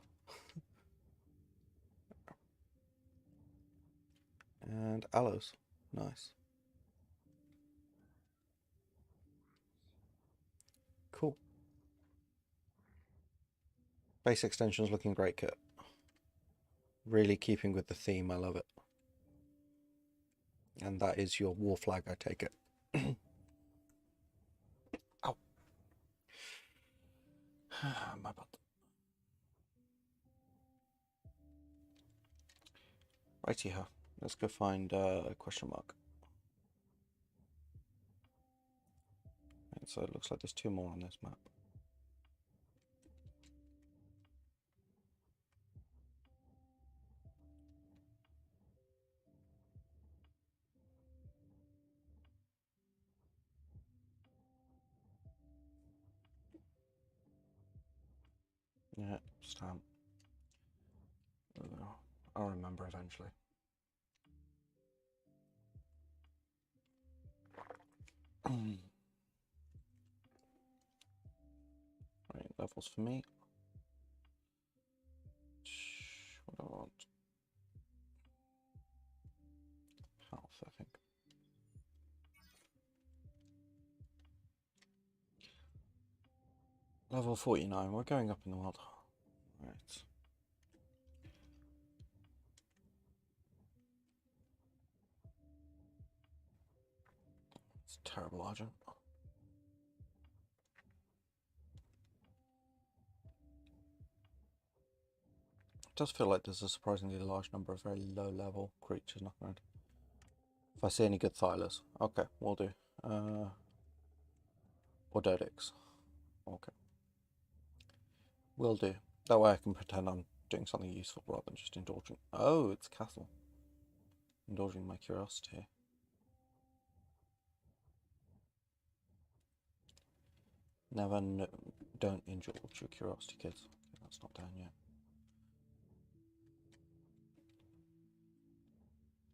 And aloes. Nice. Cool. Base extension's looking great, kit. Really keeping with the theme, I love it. And that is your war flag, I take it. Ow. My butt. Righty ho. Let's go find a question mark. Right, so it looks like there's two more on this map. Yeah, stamp. I'll remember eventually. Right, levels for me. What do I want? Health, I think. Level 49, we're going up in the world. Right. It's a terrible Argent. It does feel like there's a surprisingly large number of very low level creatures knocking around. If I see any good Thylers, okay, we'll do. Or Dodix. Okay. Will do. That way I can pretend I'm doing something useful rather than just indulging. Oh, it's castle. Indulging my curiosity. Never, no, don't indulge your curiosity, kids. Okay, that's not down yet.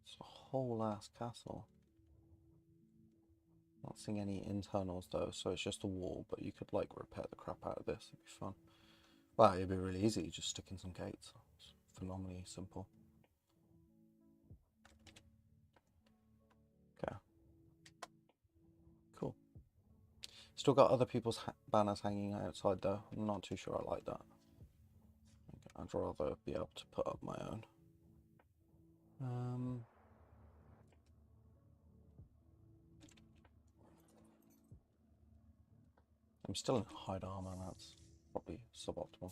It's a whole ass castle. Not seeing any internals though, so it's just a wall, but you could like repair the crap out of this. It'd be fun. Well, it'd be really easy, just stick in some gates. It's phenomenally simple. Okay. Cool. Still got other people's banners hanging outside though. I'm not too sure I like that. Okay, I'd rather be able to put up my own. I'm still in hide armor, that's probably suboptimal.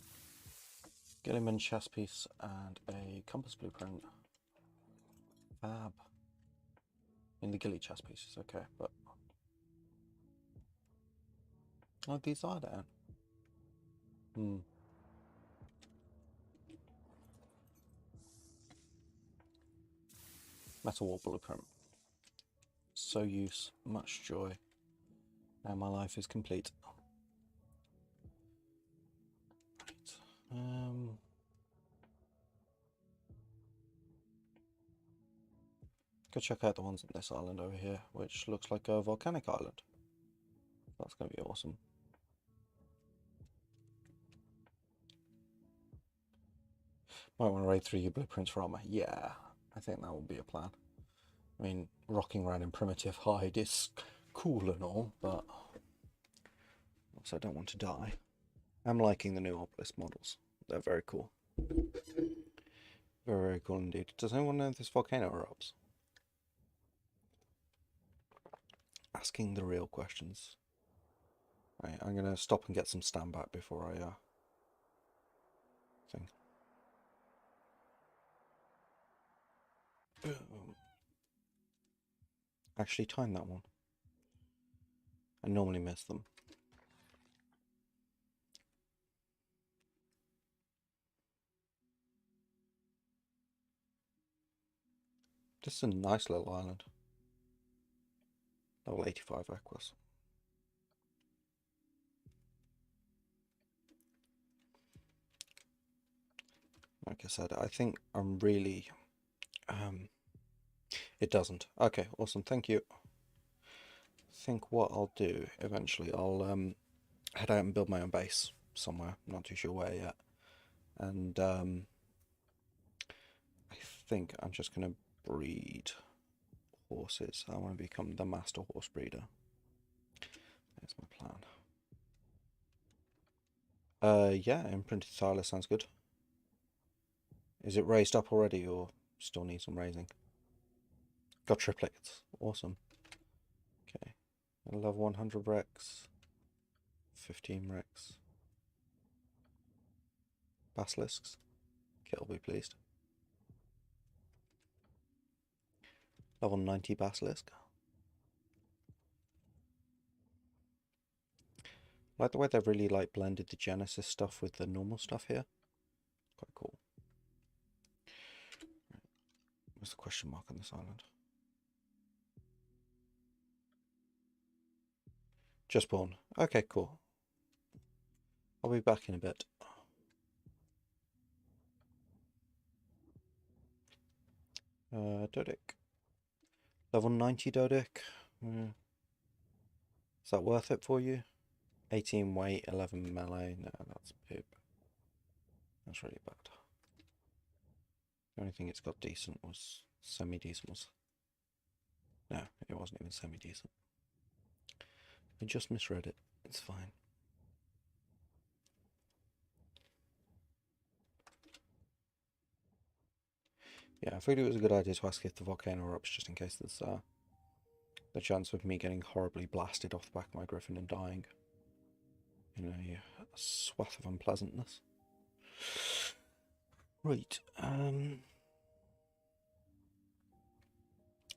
Gilliman chest piece and a compass blueprint. Fab. In the Gilly chest piece is okay, but Oh, these are down. Metal wall blueprint. So use, much joy. Now my life is complete. Right. Go check out the ones on this island over here, which looks like a volcanic island. That's going to be awesome. Might want to raid through your blueprints for armor. Yeah, I think that would be a plan. I mean, rocking around in primitive hide is cool and all, but also I don't want to die. I'm liking the new obelisk models. They're very cool. Very, very cool indeed. Does anyone know if this volcano erupts? Asking the real questions. Right, I'm going to stop and get some stand back before I thing. Actually timed that one. I normally miss them. This is a nice little island. Level 85 Equus. Like I said, I think I'm really... it doesn't. Okay, awesome, thank you. I think what I'll do eventually, I'll head out and build my own base somewhere. Not too sure where yet. And I think I'm just going to breed horses. I want to become the master horse breeder. That's my plan. Yeah, imprinted thyla sounds good. Is it raised up already or still needs some raising? Got triplets. Awesome. Okay. I love 100 Rex. 15 Rex. Basilisks. Kit'll be pleased. Level 90 Basilisk. I like the way they've really blended the Genesis stuff with the normal stuff here. Quite cool. What's the question mark on this island? Just born. Okay, cool. I'll be back in a bit. Dodic. Level 90 Dodic. Is that worth it for you? 18 weight, 11 melee. No, that's poop. That's really bad. The only thing it's got decent was semi-decent was... No, it wasn't even semi-decent. I just misread it. It's fine. Yeah, I figured it was a good idea to ask if the volcano erupts just in case there's the chance of me getting horribly blasted off the back of my griffin and dying in a swath of unpleasantness. Right,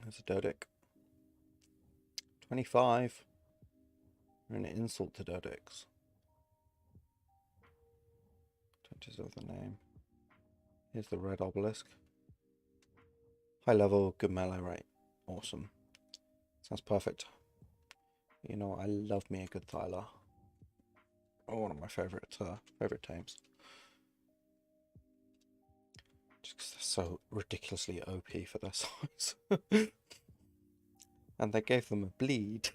there's a Dodic. 25. We're an insult to Dodics. 20's of the name. Here's the red obelisk. High level, good melee rate. Awesome. Sounds perfect. You know, I love me a good Thyla. Oh, one of my favorite tames. Just because they're so ridiculously OP for their size. And they gave them a bleed.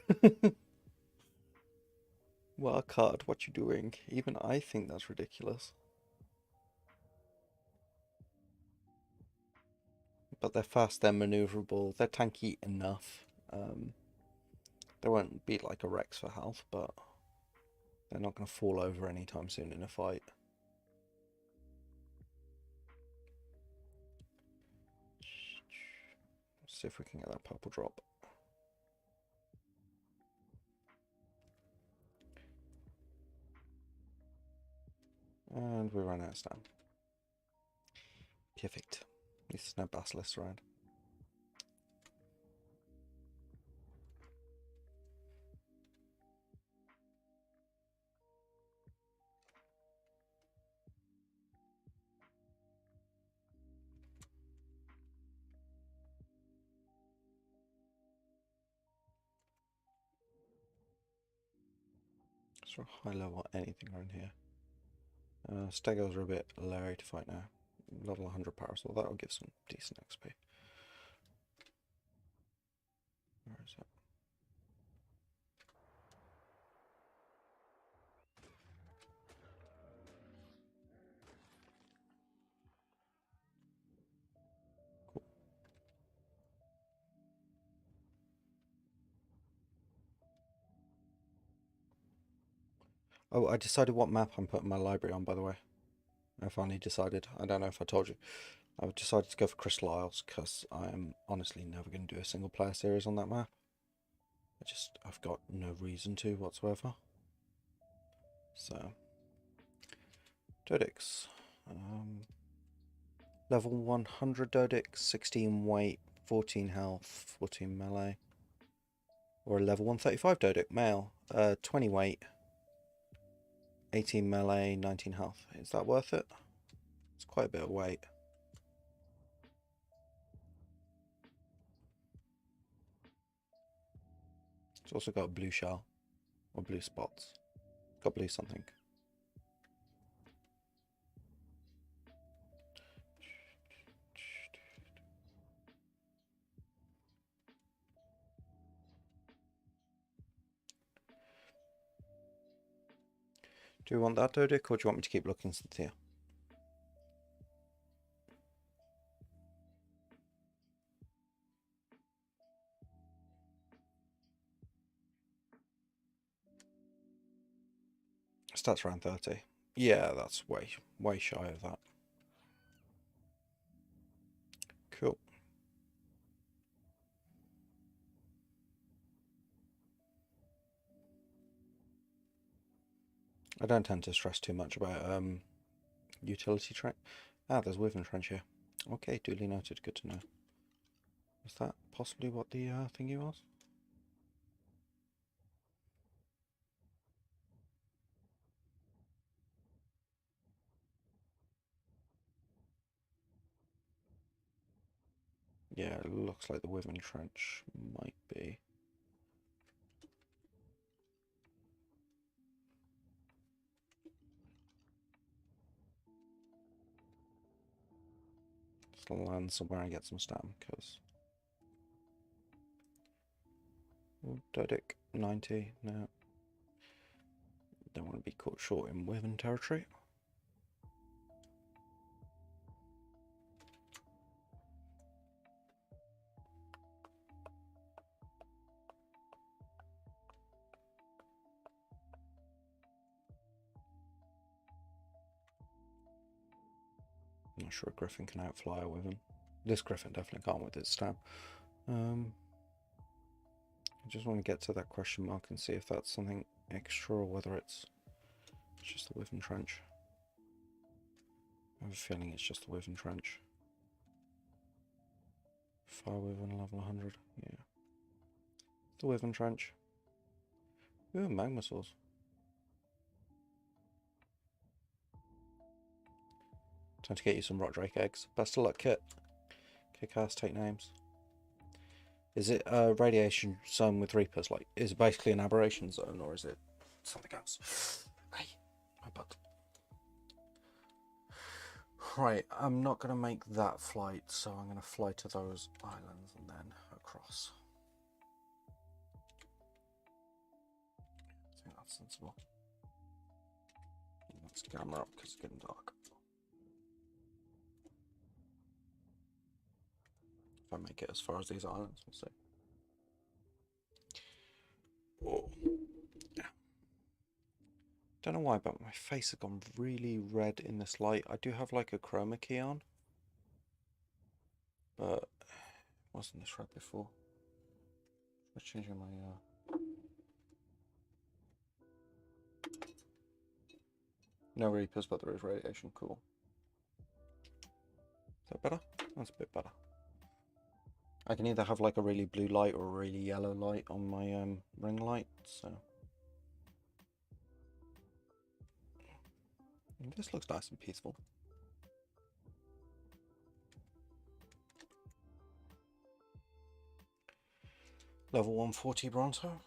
Work hard, what you doing? Even I think that's ridiculous. But they're fast, they're maneuverable, they're tanky enough. They won't beat like a Rex for health, but they're not going to fall over anytime soon in a fight. Let's see if we can get that purple drop. And we run out of stam. Perfect. At least there's no basilisks around. Is there a high level anything around here? Stegos are a bit leery to fight now. Level 100 parasol, that will give some decent XP. Where is it? Cool. Oh, I decided what map I'm putting my library on, by the way. I finally decided. I don't know if I told you. I've decided to go for Crystal Isles because I am honestly never going to do a single player series on that map. I've got no reason to whatsoever. So, Dodix. Level 100 Dodix, 16 weight, 14 health, 14 melee. Or a level 135 Dodic, male, 20 weight, 18 melee, 19 health. Is that worth it? It's quite a bit of weight. It's also got a blue shell, or blue spots. Got blue something. Do you want that Dodic, or do you want me to keep looking since here? Stats around 30. Yeah, that's way shy of that. Cool. I don't tend to stress too much about utility trench. Ah, there's Wyvern Trench here. Okay, duly noted. Good to know. Is that possibly what the thingy was? Yeah, it looks like the Wyvern Trench might be. Just land somewhere and get some stam, because... Dodic, 90, no. Don't want to be caught short in Wyvern territory. I'm not sure a Griffin can outfly a Wyvern. This Griffin definitely can't with its stam. I just want to get to that question mark and see if that's something extra or whether it's just the Wyvern Trench. I have a feeling it's just the Wyvern Trench. Fire Wyvern level 100, yeah. The Wyvern Trench. Ooh, magma swords. Time to get you some Rock Drake eggs. Best of luck, Kit. Kick ass, take names. Is it a radiation zone with Reapers? Like, is it basically an aberration zone, or is it something else? Hey, my butt. Right, I'm not going to make that flight, so I'm going to fly to those islands and then across. I think that's sensible. Let's get camera up because it's getting dark. If I make it as far as these islands, we'll see. Oh. Yeah. Don't know why, but my face has gone really red in this light. I do have like a chroma key on, but it wasn't this red before. I'm changing my no Reapers, but there is radiation. Cool. Is that better? That's a bit better. I can either have like a really blue light or a really yellow light on my ring light, so this looks nice and peaceful. Level 140 Bronto.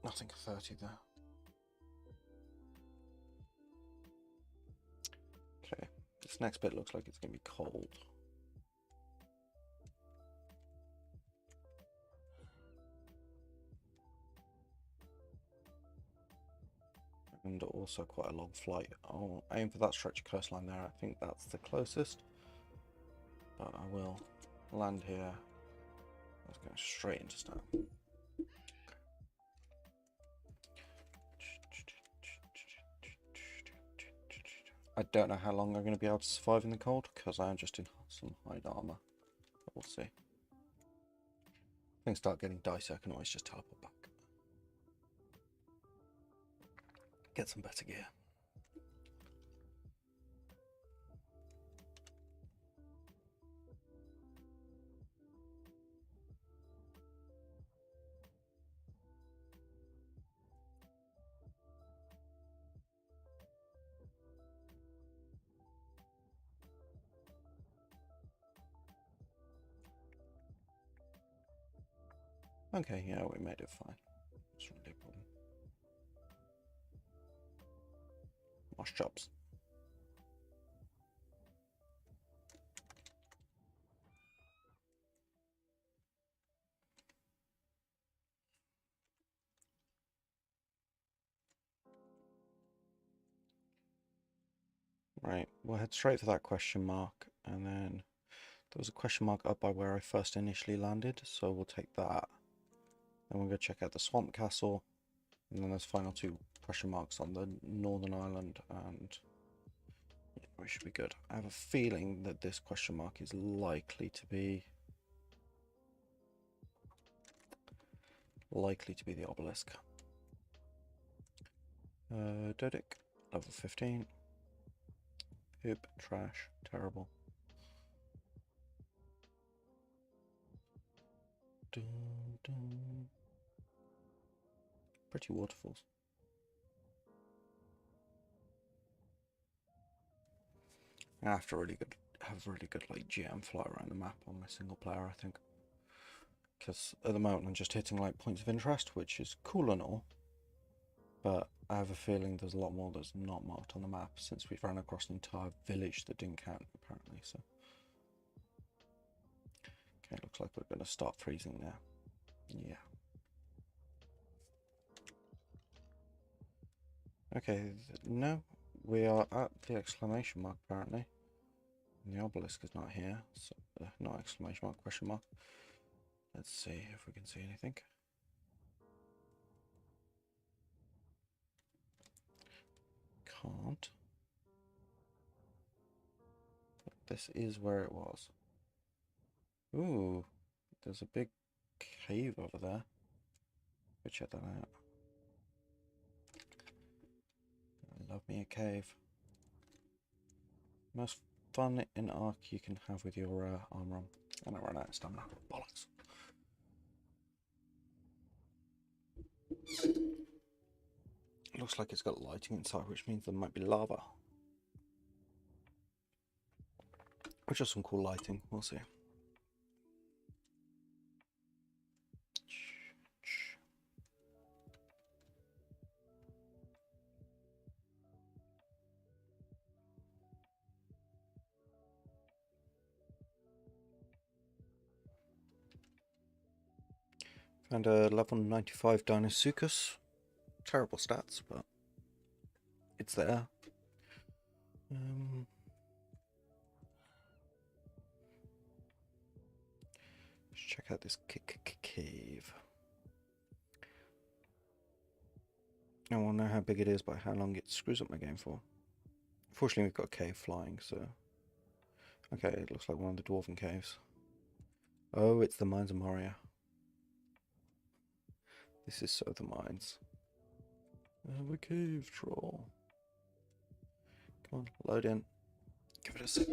Nothing 30 there. This next bit looks like it's going to be cold. And also quite a long flight. I'll aim for that stretch of coastline there. I think that's the closest. But I will land here. Let's go straight into Stan. I don't know how long I'm going to be able to survive in the cold because I am just in some hide armor. But we'll see. If things start getting dicey, I can always just teleport back. Get some better gear. Okay, yeah, we made it fine. It's really a problem. Wash jobs. Right, we'll head straight for that question mark, and then there was a question mark up by where I first initially landed, so we'll take that. Then we'll go check out the swamp castle, and then there's final two question marks on the northern island, and yeah, we should be good. I have a feeling that this question mark is likely to be the obelisk. Dodic, level 15. Poop, trash, terrible. Dun, dun. Pretty waterfalls. I have to have really good like GM fly around the map on my single player, I think. Because at the moment I'm just hitting like points of interest, which is cool and all. But I have a feeling there's a lot more that's not marked on the map since we've ran across an entire village that didn't count apparently. So okay, looks like we're going to start freezing now. Yeah. Okay, no, we are at the exclamation mark apparently. And the obelisk is not here, so not exclamation mark, question mark. Let's see if we can see anything. Can't. But this is where it was. Ooh, there's a big cave over there. Go check that out. I love me a cave. Most fun in Ark you can have with your armor on. And I run out of stamina. Bollocks. Looks like it's got lighting inside, which means there might be lava. Or just some cool lighting, we'll see. Found a level 95 Dinosuchus. Terrible stats, but it's there. Let's check out this cave. I won't know how big it is, but how long it screws up my game for. Fortunately, we've got a cave flying, so... Okay, it looks like one of the dwarven caves. Oh, it's the Mines of Moria. This is so the mines. The cave troll. Come on, load in. Give it a sec.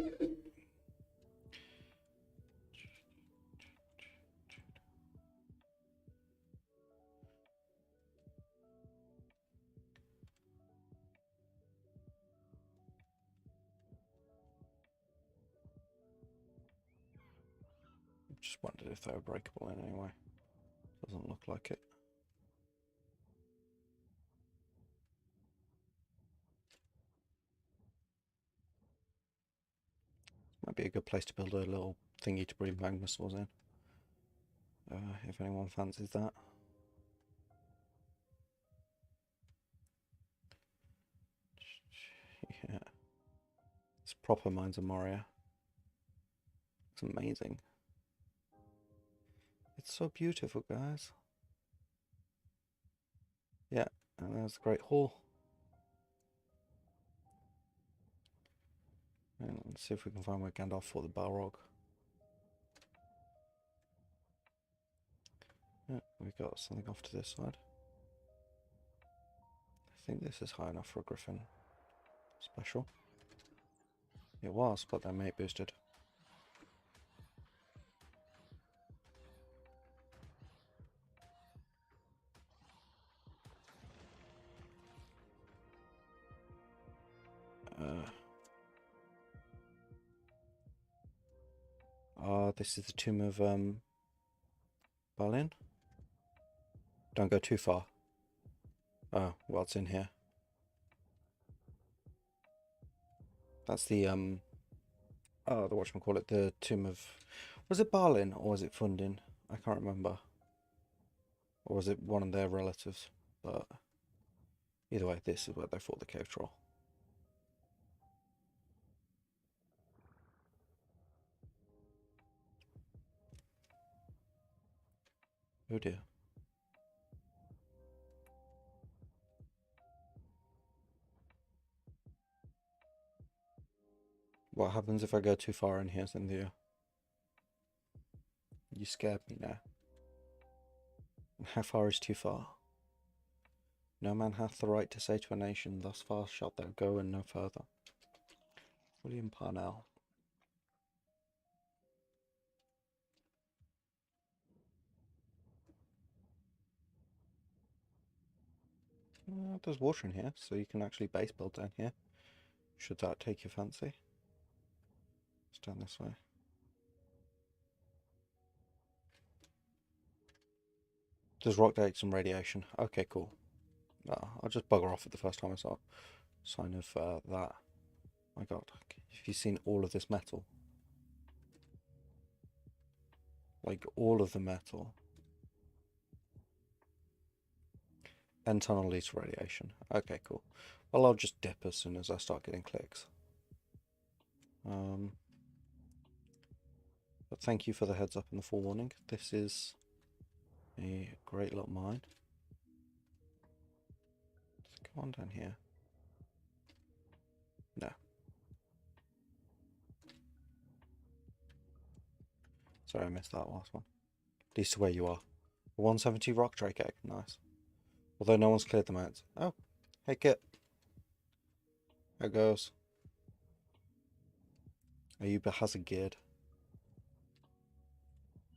Just wondered if they were breakable in any way. Doesn't look like it. Might be a good place to build a little thingy to breathe magma swords in. If anyone fancies that. Yeah. It's proper Mines of Moria. It's amazing. It's so beautiful, guys. Yeah, and there's the Great Hall. And let's see if we can find where Gandalf fought the Balrog. Yeah, we've got something off to this side. I think this is high enough for a Griffin special. It was, but their mate boosted. This is the tomb of Balin. Don't go too far. Oh, what's in here? That's the the whatchamacallit, the tomb of, was it Balin or was it Fundin? I can't remember. Or was it one of their relatives? But either way, this is where they fought the cave troll. Oh dear. What happens if I go too far in here, Cynthia? You scared me now. How far is too far? No man hath the right to say to a nation, thus far shalt thou go and no further. William Parnell. There's water in here, so you can actually base build down here. Should that take your fancy? It's down this way. Does rock take some radiation? Okay, cool. I'll just bugger off at the first time I saw a sign of that. My god, have you seen all of this metal? Like, all of the metal. End tunnel leads to radiation. Okay, cool. Well, I'll just dip as soon as I start getting clicks. But thank you for the heads up and the forewarning. This is a great little mine. Let's go on down here. No. Sorry, I missed that last one. At least to where you are. 170 rock drake egg. Nice. Although no one's cleared them out. Oh, hey Kit. How it goes? Are you hazard geared?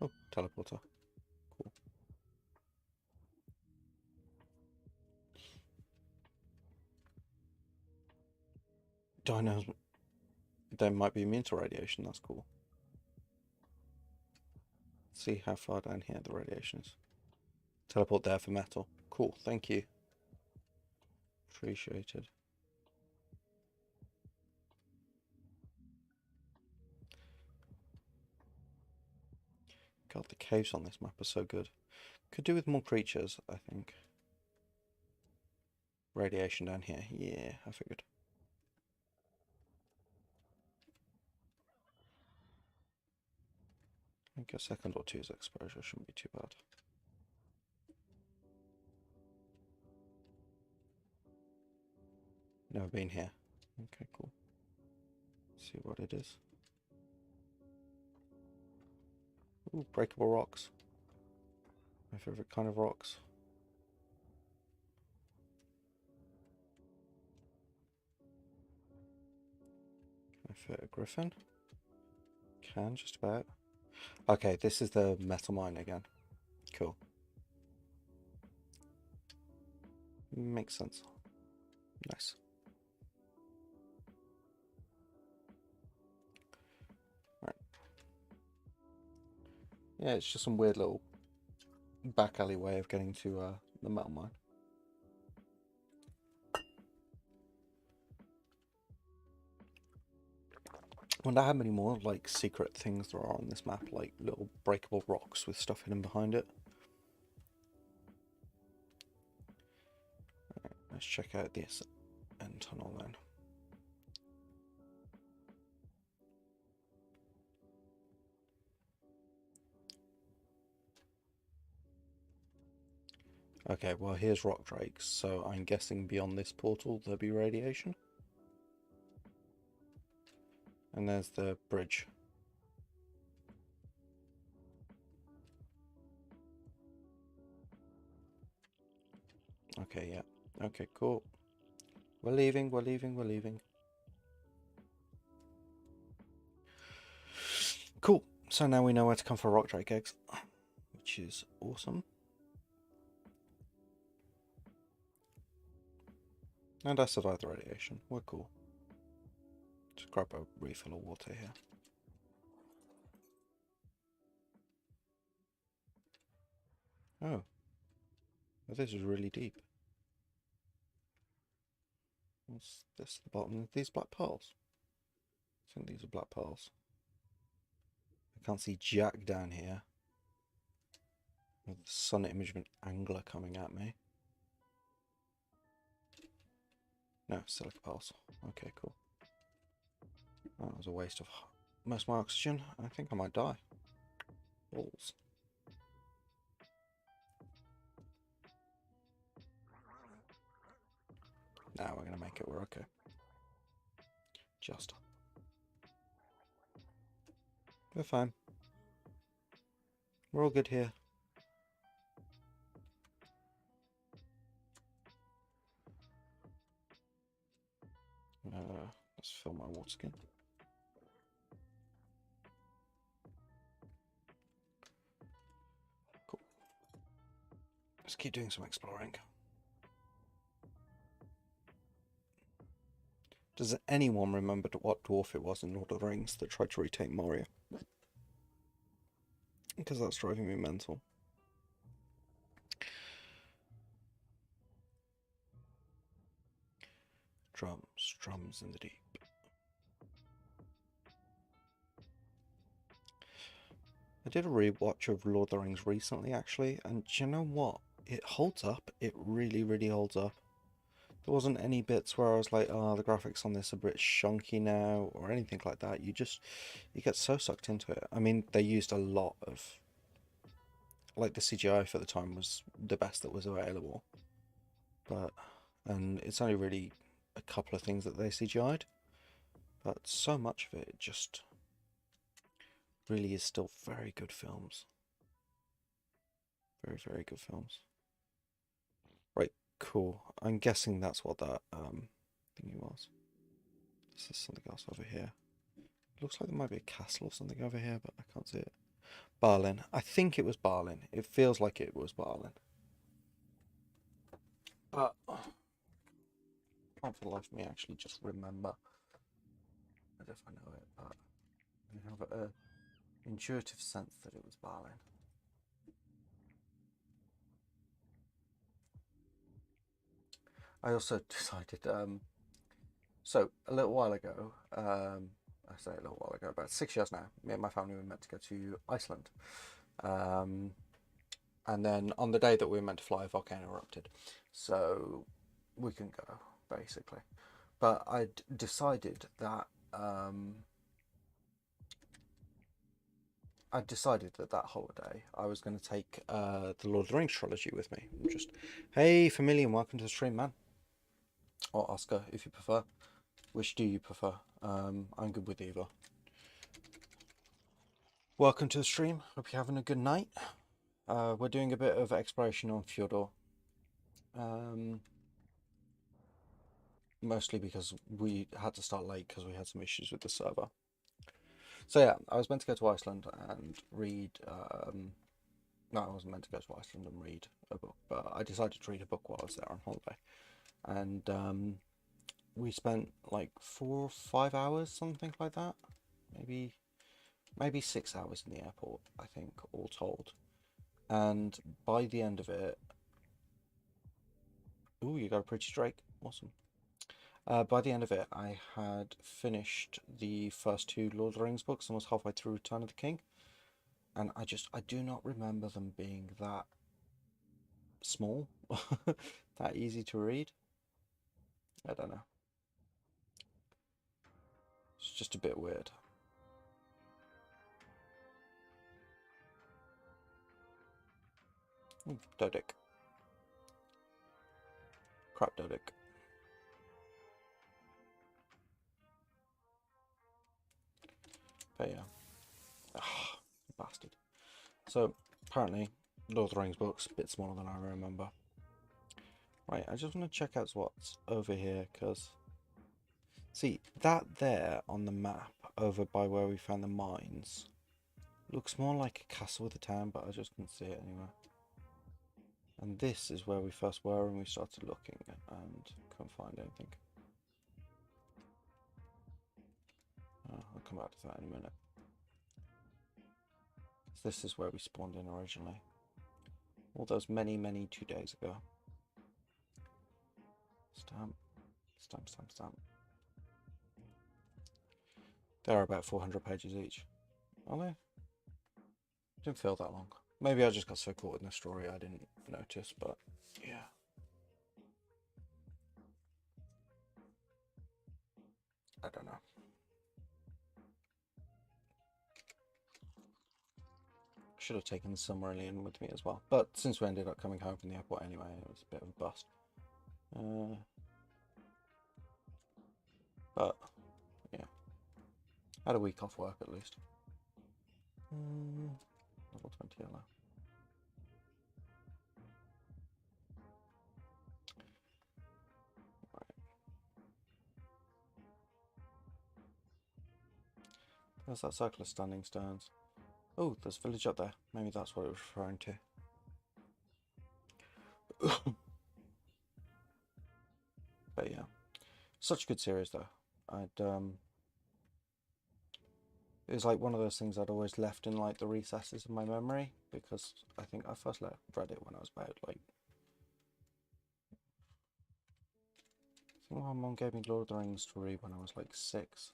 Oh, teleporter. Cool. Dinos, they might be immune to radiation. That's cool. Let's see how far down here the radiation is. Teleport there for metal. Cool, thank you. Appreciated. God, the caves on this map are so good. Could do with more creatures, I think. Radiation down here. Yeah, I figured. I think a second or two's exposure shouldn't be too bad. Never been here. Okay, cool. See what it is. Ooh, breakable rocks. My favorite kind of rocks. Can I fit a griffin? Can, just about. Okay, this is the metal mine again. Cool. Makes sense. Nice. Right. Yeah, it's just some weird little back alley way of getting to the metal mine. Wonder how many more like secret things there are on this map, like little breakable rocks with stuff hidden behind it. Right, let's check out this end tunnel then. Okay, well here's rock drakes, so I'm guessing beyond this portal there'll be radiation. And there's the bridge. Okay, yeah. Okay, cool. We're leaving, we're leaving, we're leaving. Cool. So now we know where to come for rock drake eggs, which is awesome. And I survived the radiation. We're cool. Just grab a refill of water here. Oh. Well, this is really deep. What's this at the bottom of these black pearls? I think these are black pearls. I can't see jack down here. With the sun image of an angler coming at me. No, silica pearls. Okay, cool. That was a waste of most of my oxygen. I think I might die. Balls. Now we're going to make it. We're okay. Just. We're fine. We're all good here. Let's fill my water skin. Cool. Let's keep doing some exploring. Does anyone remember what dwarf it was in Lord of the Rings that tried to retake Moria? Because that's driving me mental. Drums, drums in the deep. I did a rewatch of Lord of the Rings recently, actually, and do you know what? It holds up. It really, really holds up. There wasn't any bits where I was like, oh, the graphics on this are a bit shonky now, or anything like that. You get so sucked into it. I mean, they used a lot of, like, the CGI for the time was the best that was available. And it's only really a couple of things that they CGI'd, but so much of it just really is still very good films. Very, very good films. Right, cool. I'm guessing that's what that thingy was. This is something else over here. Looks like there might be a castle or something over here, but I can't see it. Barlin. I think it was Barlin. It feels like it was Barlin. But I can't for the life of me actually just remember. I don't know if I know it, but I have an intuitive sense that it was Barlin. I also decided, so a little while ago, I say a little while ago, about 6 years now, me and my family were meant to go to Iceland. And then on the day that we were meant to fly, a volcano erupted. So we couldn't go, basically. But I'd decided that that holiday I was going to take the Lord of the Rings trilogy with me. Just, hey, familiar, and welcome to the stream, man. Or Oscar, if you prefer. Which do you prefer? I'm good with either. Welcome to the stream. Hope you're having a good night. We're doing a bit of exploration on Fjordor. Mostly because we had to start late because we had some issues with the server. So yeah, I was meant to go to Iceland and read... no, I wasn't meant to go to Iceland and read a book, but I decided to read a book while I was there on holiday. And we spent like 4 or 5 hours, something like that. Maybe 6 hours in the airport, I think, all told. And by the end of it... Ooh, you got a pretty drake. Awesome. By the end of it, I had finished the first two Lord of the Rings books and was halfway through Return of the King. And I do not remember them being that small, that easy to read. I don't know. It's just a bit weird. Dodic. Crap Dodic. But yeah. Ah, bastard. So, apparently, Lord of the Rings books, a bit smaller than I remember. Right, I just want to check out what's over here, because... See, that there on the map, over by where we found the mines, looks more like a castle with a town, but I just couldn't see it anywhere. And this is where we first were when we started looking, and couldn't find anything. I'll come back to that in a minute. So this is where we spawned in originally. All those many, 2 days ago. Stamp, stamp, stamp, stamp. They're about 400 pages each. Are they? Didn't feel that long. Maybe I just got so caught in the story I didn't notice, but yeah. I don't know. Should have taken the Silmarillion with me as well. But since we ended up coming home from the airport anyway, it was a bit of a bust. But, yeah. Had a week off work at least. Level 20 yellow. Right. There's that circle of standing stones. Oh, there's a village up there. Maybe that's what it was referring to. But yeah. Such a good series though. It was like one of those things I'd always left in like the recesses of my memory, because I think I first read it when I was about like... I think my mum gave me Lord of the Rings to read when I was like 6.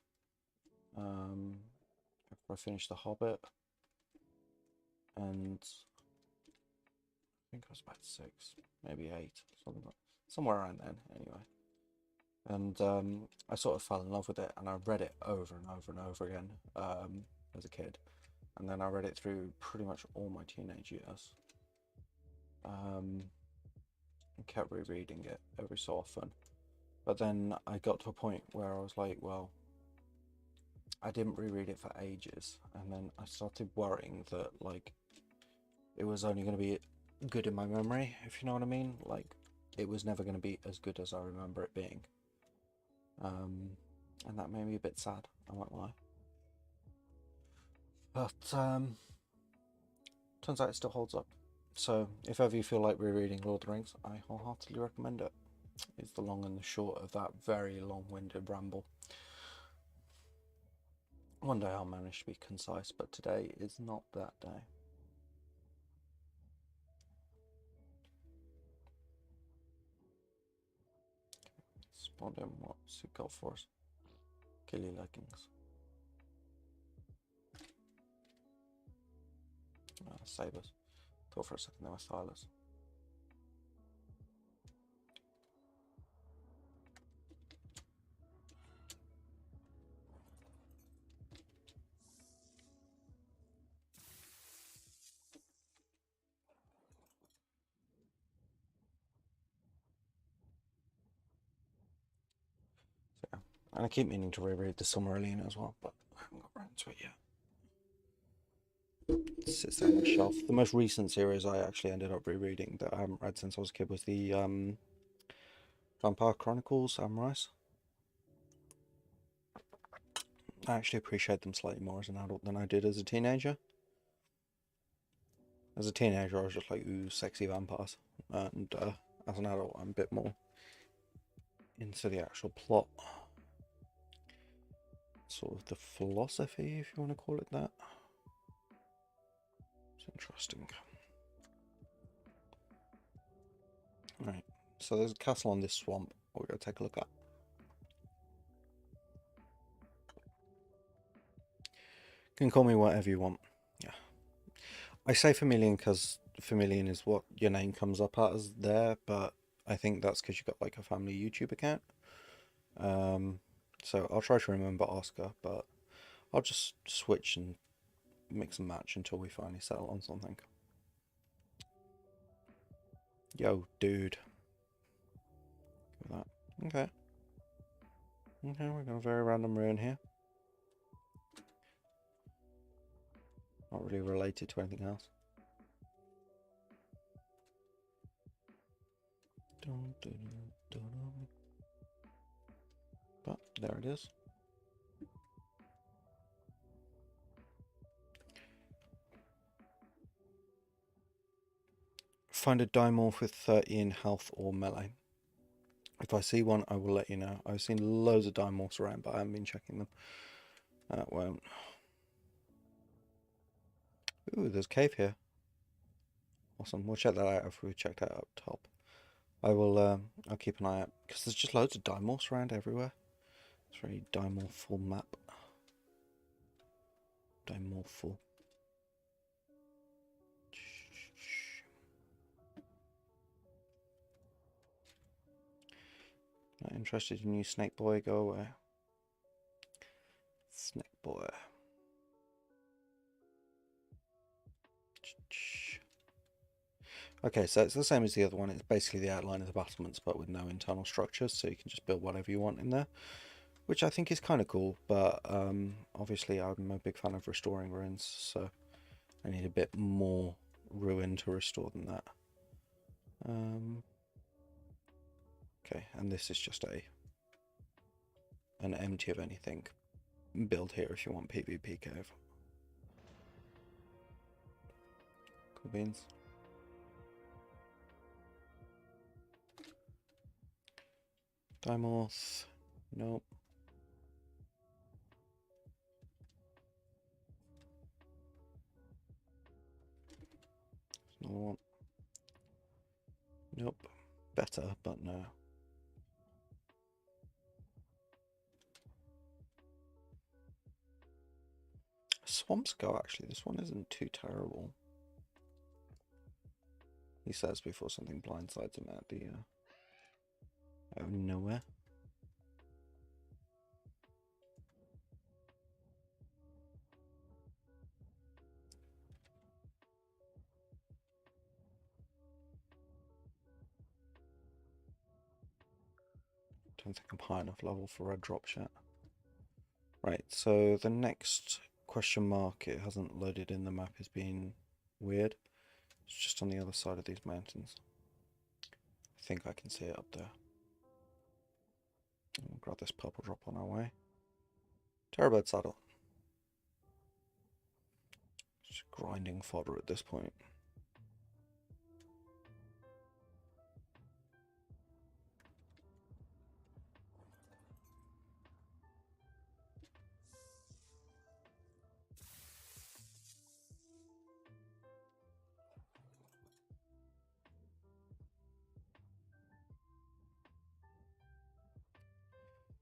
After I finished The Hobbit. And I think I was about 6, maybe 8, somewhere around then anyway. And I sort of fell in love with it, and I read it over and over and over again as a kid. And then I read it through pretty much all my teenage years. And kept rereading it every so often. But then I got to a point where I was like, well, I didn't reread it for ages. And then I started worrying that, like, it was only going to be good in my memory, if you know what I mean. Like, it was never going to be as good as I remember it being. And that made me a bit sad, I won't lie. But turns out it still holds up. So if ever you feel like rereading Lord of the Rings, I wholeheartedly recommend it. It's the long and the short of that very long-winded ramble. One day I'll manage to be concise, but today is not that day. Spawn in, what's it got for us? Killy leggings. Sabers. Thought for a second they were stylus. So, yeah. And I keep meaning to reread the Silmarillion as well, but I haven't got around to it yet. It sits there on the shelf. The most recent series I actually ended up rereading that I haven't read since I was a kid was the Vampire Chronicles, Amrise. I actually appreciate them slightly more as an adult than I did as a teenager. As a teenager, I was just like, ooh, sexy vampires. And as an adult, I'm a bit more into the actual plot. Sort of the philosophy, if you want to call it that. It's interesting. Right, so there's a castle on this swamp we're going to take a look at. can call me whatever you want. Yeah. I say Familian because Familian is what your name comes up as there, but I think that's because you've got like a family YouTube account. So I'll try to remember Oscar, but I'll just switch and mix and match until we finally settle on something. Yo, dude. Look at that. Okay. Okay, we've got a very random ruin here. Not really related to anything else. But there it is. Find a dimorph with 30 in health or melee. If I see one, I will let you know. I've seen loads of dimorphs around, but I haven't been checking them. That won't. Ooh, there's a cave here. Awesome. We'll check that out after we check that up top. I'll keep an eye out because there's just loads of dimorphs around everywhere. It's a very dimorphful map. Dimorphful. Not interested in you, Snake Boy. Go away. Snake Boy. Okay, so it's the same as the other one. It's basically the outline of the battlements, but with no internal structures, so you can just build whatever you want in there, which I think is kind of cool. But obviously, I'm a big fan of restoring ruins, so I need a bit more ruin to restore than that. Okay, and this is just an empty of anything build here if you want PvP cave. Cool beans. Dimorph. Nope. Another one. Nope. Better, but no. Swamp Skull, actually, this one isn't too terrible. He says before something blindsides him out of nowhere. Don't think I'm high enough level for red drops yet. Right, so the next question mark, it hasn't loaded in the map, is being weird. It's just on the other side of these mountains. I think I can see it up there. We'll grab this purple drop on our way. Terrorbird saddle. Just grinding fodder at this point.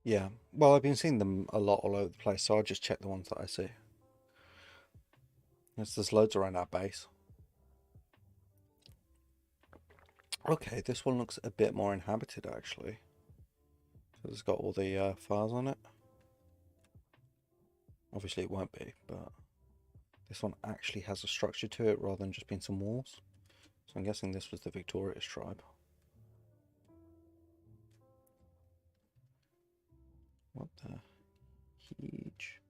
Yeah, well, I've been seeing them a lot all over the place, so I'll just check the ones that I see. There's loads around our base. Okay, this one looks a bit more inhabited, actually. It's got all the fires on it. Obviously it won't be, but this one actually has a structure to it rather than just being some walls. So I'm guessing this was the Victorious tribe. What the huge.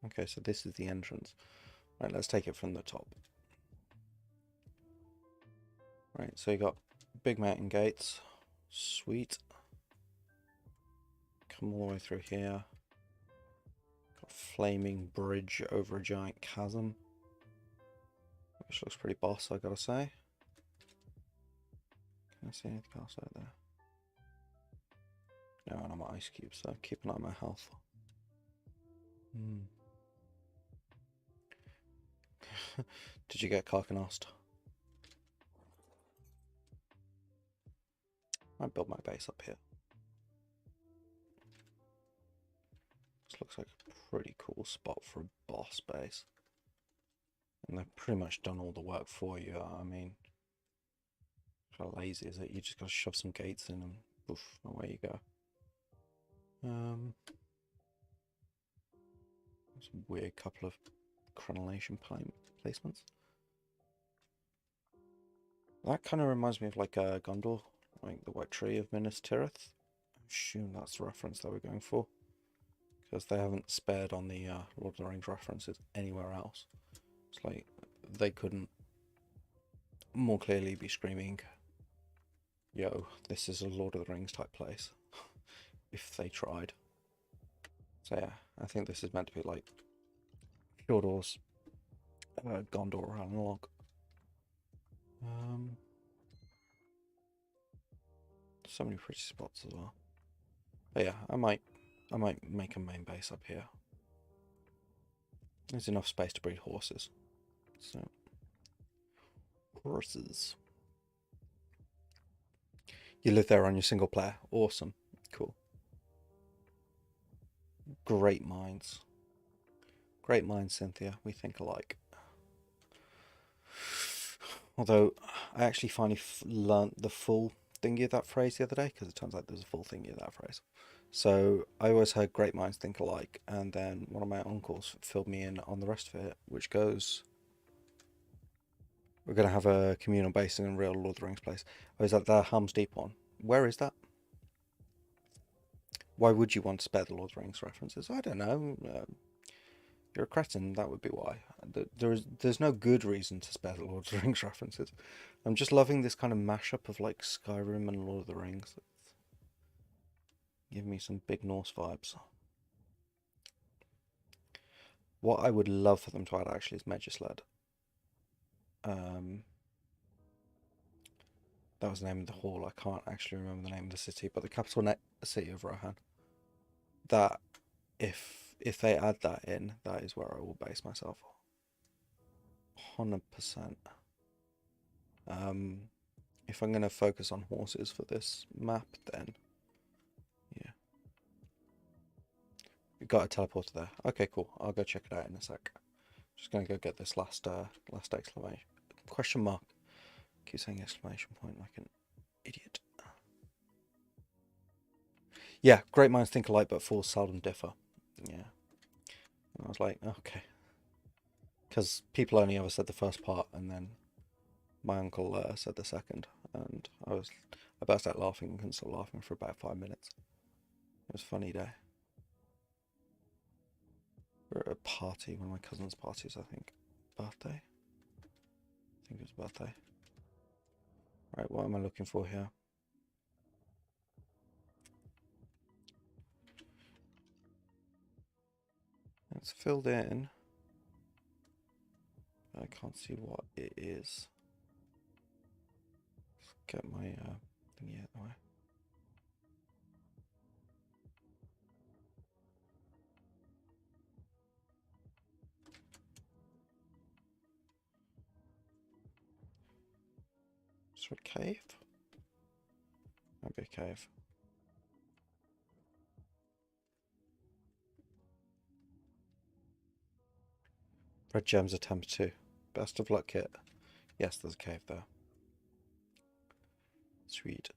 Okay, so this is the entrance. Right, let's take it from the top. Right, so you got big mountain gates. Sweet. Come all the way through here. Got a flaming bridge over a giant chasm. Which looks pretty boss, I gotta say. Can I see anything else out there? No, and I'm at ice cubes, so keep an eye on my health. Did you get Karkanost? I built my base up here. There's looks like a pretty cool spot for a boss base. And they've pretty much done all the work for you. I mean, how lazy is it? You just gotta shove some gates in and poof, away you go. It's a weird couple of crenellation placements. That kind of reminds me of like a Gondor, like the White Tree of Minas Tirith. I assume that's the reference they were going for, because they haven't spared on the Lord of the Rings references anywhere else. It's like they couldn't more clearly be screaming, yo, this is a Lord of the Rings type place, if they tried. So yeah, I think this is meant to be like Fjordor's Gondor analog. So many pretty spots as well. But yeah, I might make a main base up here. There's enough space to breed horses. So horses. You live there on your single player. Awesome. Cool. Great minds. Great minds, Cynthia. We think alike. Although, I actually finally learnt the full thingy of that phrase the other day, because it turns out there's a full thingy of that phrase. So, I always heard great minds think alike, and then one of my uncles filled me in on the rest of it, which goes, we're going to have a communal base in a real Lord of the Rings place. Oh, is that the Helm's Deep one? Where is that? Why would you want to spare the Lord of the Rings references? I don't know. You're a cretin, that would be why. There's no good reason to spare the Lord of the Rings references. I'm just loving this kind of mashup of like Skyrim and Lord of the Rings. Give me some big Norse vibes. What I would love for them to add actually is Megisled. That was the name of the hall. I can't actually remember the name of the city, but the capital city of Rohan. That, if they add that in, that is where I will base myself. 100%. If I'm going to focus on horses for this map, then yeah. We got a teleporter there. Okay, cool. I'll go check it out in a sec. Just going to go get this last exclamation question mark. Keep saying exclamation point like an idiot. Yeah, great minds think alike, but fools seldom differ. Yeah. And I was like, okay. Because people only ever said the first part, and then my uncle said the second, and I burst out laughing and couldn't stop laughing for about 5 minutes. It was a funny day. We were at a party, one of my cousin's parties, I think. Birthday? I think it was birthday. Right, what am I looking for here? It's filled in. I can't see what it is. Let's get my thingy out of the way. Is there a cave? Might be a cave. Red gems attempt 2. Best of luck, kit. Yes, there's a cave there. Sweet.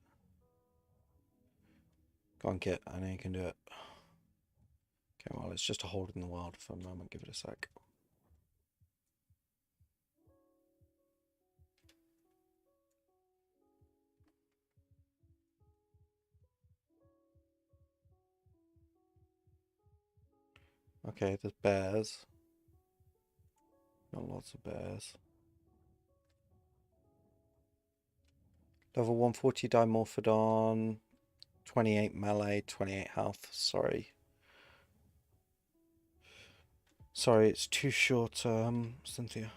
Go on, kit. I know you can do it. Okay, well, it's just a hold in the world for a moment. Give it a sec. Okay, there's bears. Not lots of bears. Level 140 Dimorphodon. 28 melee, 28 health. Sorry. Sorry, it's too short, Cynthia.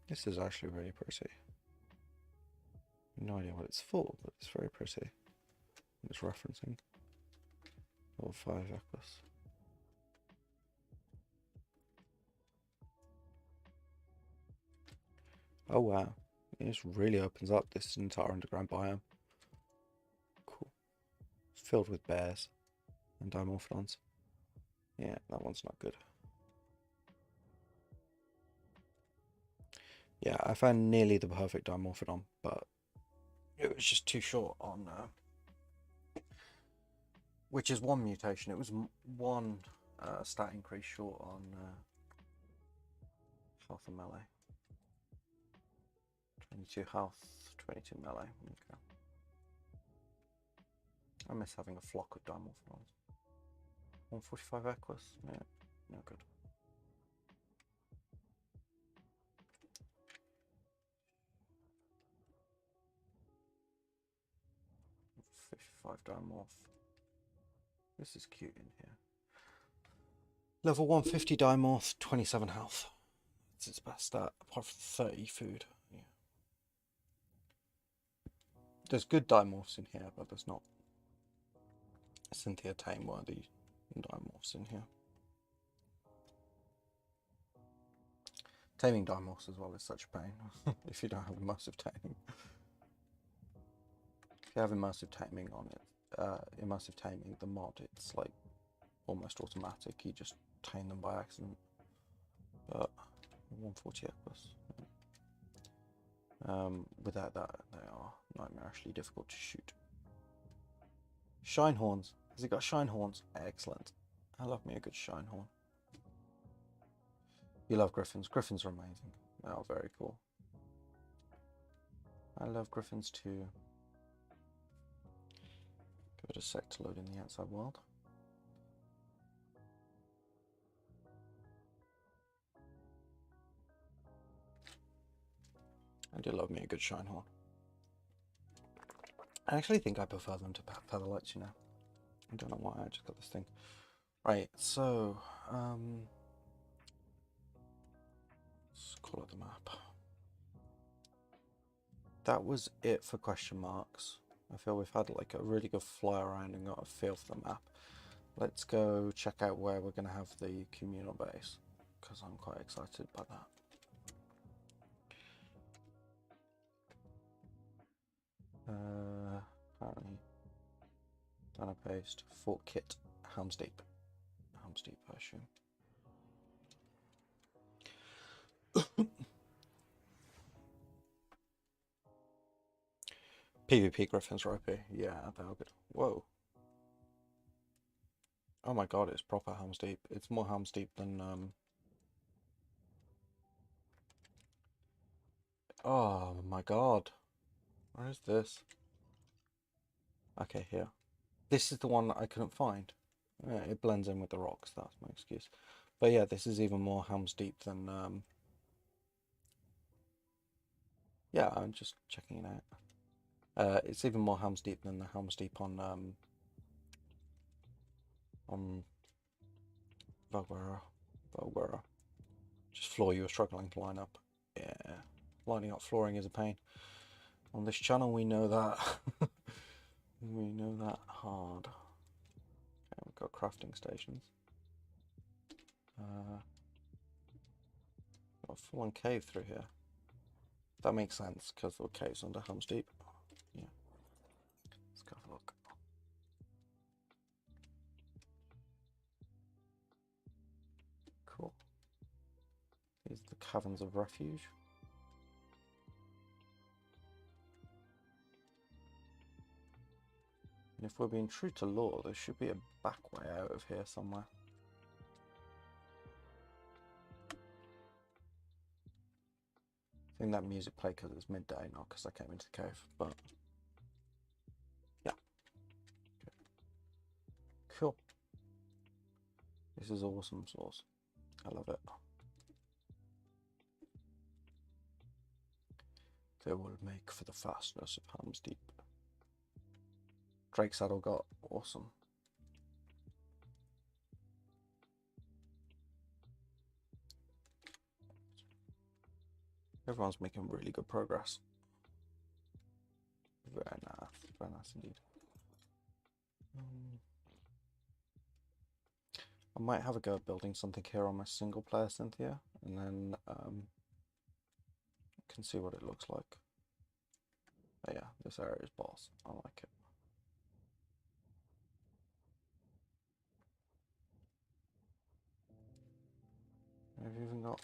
This is actually really pretty. No idea what it's for, but it's very pretty. It's referencing. Level 5 Equus. Oh wow. It just really opens up this entire underground biome. Cool. filled with bears and dimorphodons. Yeah, that one's not good. Yeah, I found nearly the perfect dimorphodon, but it was just too short on, which is one mutation. It was one stat increase short on health and melee. 22 health, 22 melee. Okay. I miss having a flock of dimorphodons. 145 Equus? Yeah, no good. $55 dimorph. This is cute in here. Level 150 dimorph, 27 health. It's its best stat, apart from 30 food. Yeah. There's good dimorphs in here, but there's not Cynthia tame worthy dimorphs in here. Taming dimorphs as well is such a pain if you don't have immersive taming. If you have immersive taming on it, immersive taming, the mod, it's like almost automatic. You just tame them by accident. But 140 Equus. Without that, they are nightmarishly difficult to shoot. Shine horns. Has it got shine horns? Excellent. I love me a good shine horn. You love griffins. Griffins are amazing. They are very cool. I love griffins too. Give it a sec to load in the outside world. I do love me a good shine horn. I actually think I prefer them to featherlights, you know. I don't know why, I just got this thing. Right, so, let's call it the map. That was it for question marks. I feel we've had like a really good fly around and got a feel for the map. Let's go check out where we're going to have the communal base, because I'm quite excited by that. Apparently, Banner Post, Fort Kit, Helm's Deep. Helm's Deep, I assume. PvP Griffins are OP. Yeah, they're good. Whoa. Oh my god, it's proper Helm's Deep. It's more Helm's Deep than, oh my god. Where is this? Okay, here. This is the one that I couldn't find. It blends in with the rocks, that's my excuse. But yeah, this is even more Helm's Deep than, yeah, I'm just checking it out. It's even more Helm's Deep than the Helm's Deep on Valguera. Just floor you were struggling to line up. Yeah, lining up flooring is a pain. On this channel, we know that. We know that hard. Okay, we've got crafting stations. Got a full-on cave through here. That makes sense because there were caves under Helm's Deep. Yeah. Let's go have a look. Cool. These are the caverns of refuge. And if we're being true to lore, there should be a back way out of here somewhere. I think that music played because it's midday, not because I came into the cave, but yeah. Good. Cool. This is awesome sauce. I love it. They will make for the fastness of Helm's Deep. Drake Saddle got awesome. Everyone's making really good progress. Very nice indeed. I might have a go at building something here on my single player Cynthia, and then can see what it looks like. But yeah, this area is boss. I like it. Have you even got...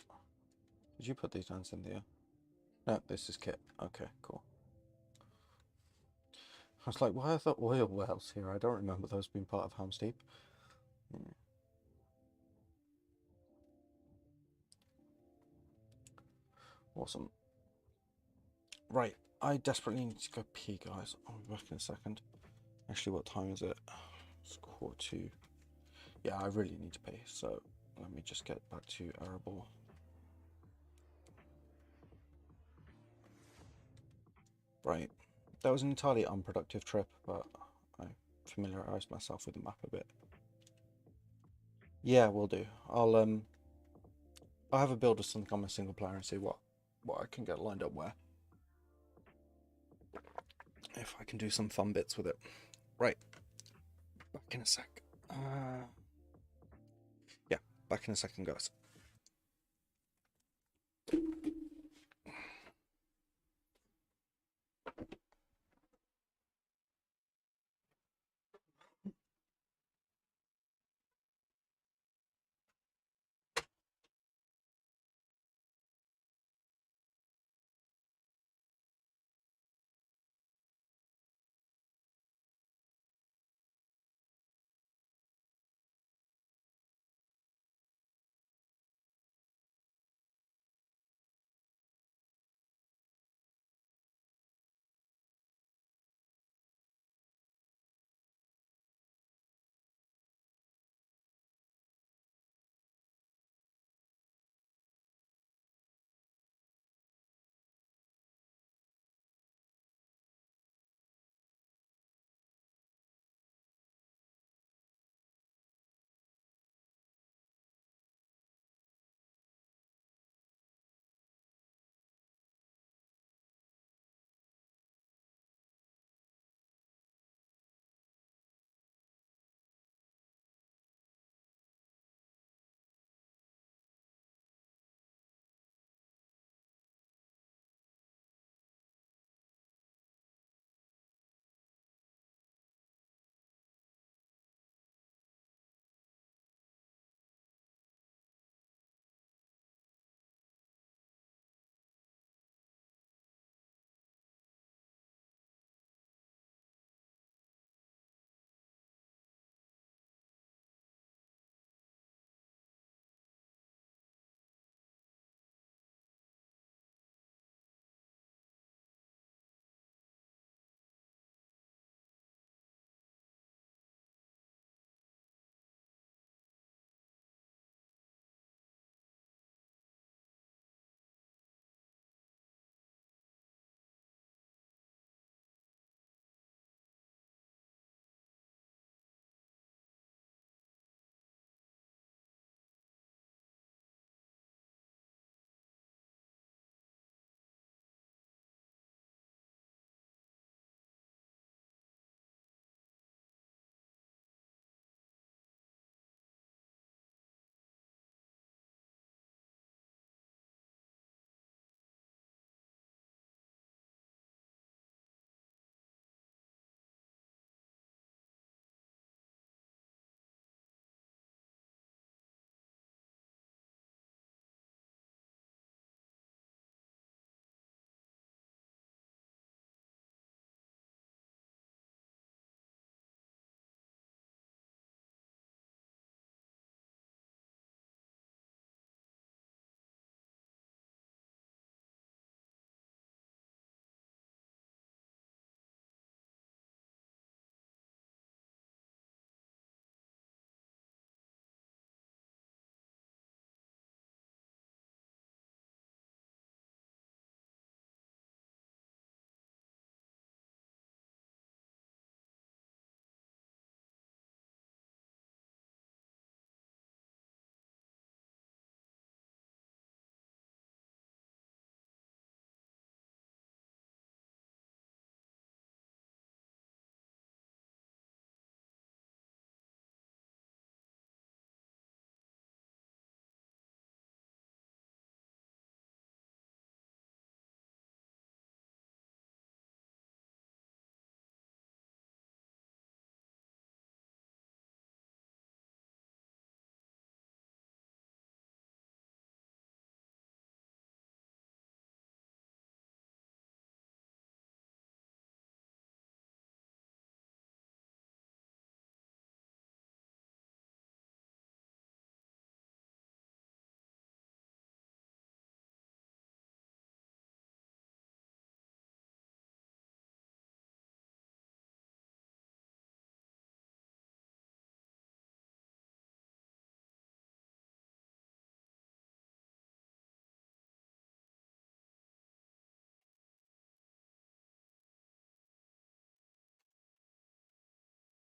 Did you put these down in there? No, this is kit. Okay, cool. I was like, why are the oil wells here? I don't remember those being part of Helm's Deep. Yeah. Awesome. Right, I desperately need to go pee, guys. I'll be back in a second. Actually, what time is it? It's 1:45. Yeah, I really need to pee, so let me just get back to Arable. Right, that was an entirely unproductive trip, but I familiarised myself with the map a bit. Yeah, we'll do. I'll have a build of something on my single player and see what I can get lined up where. If I can do some fun bits with it. Right, back in a sec. Yeah, back in a second, guys.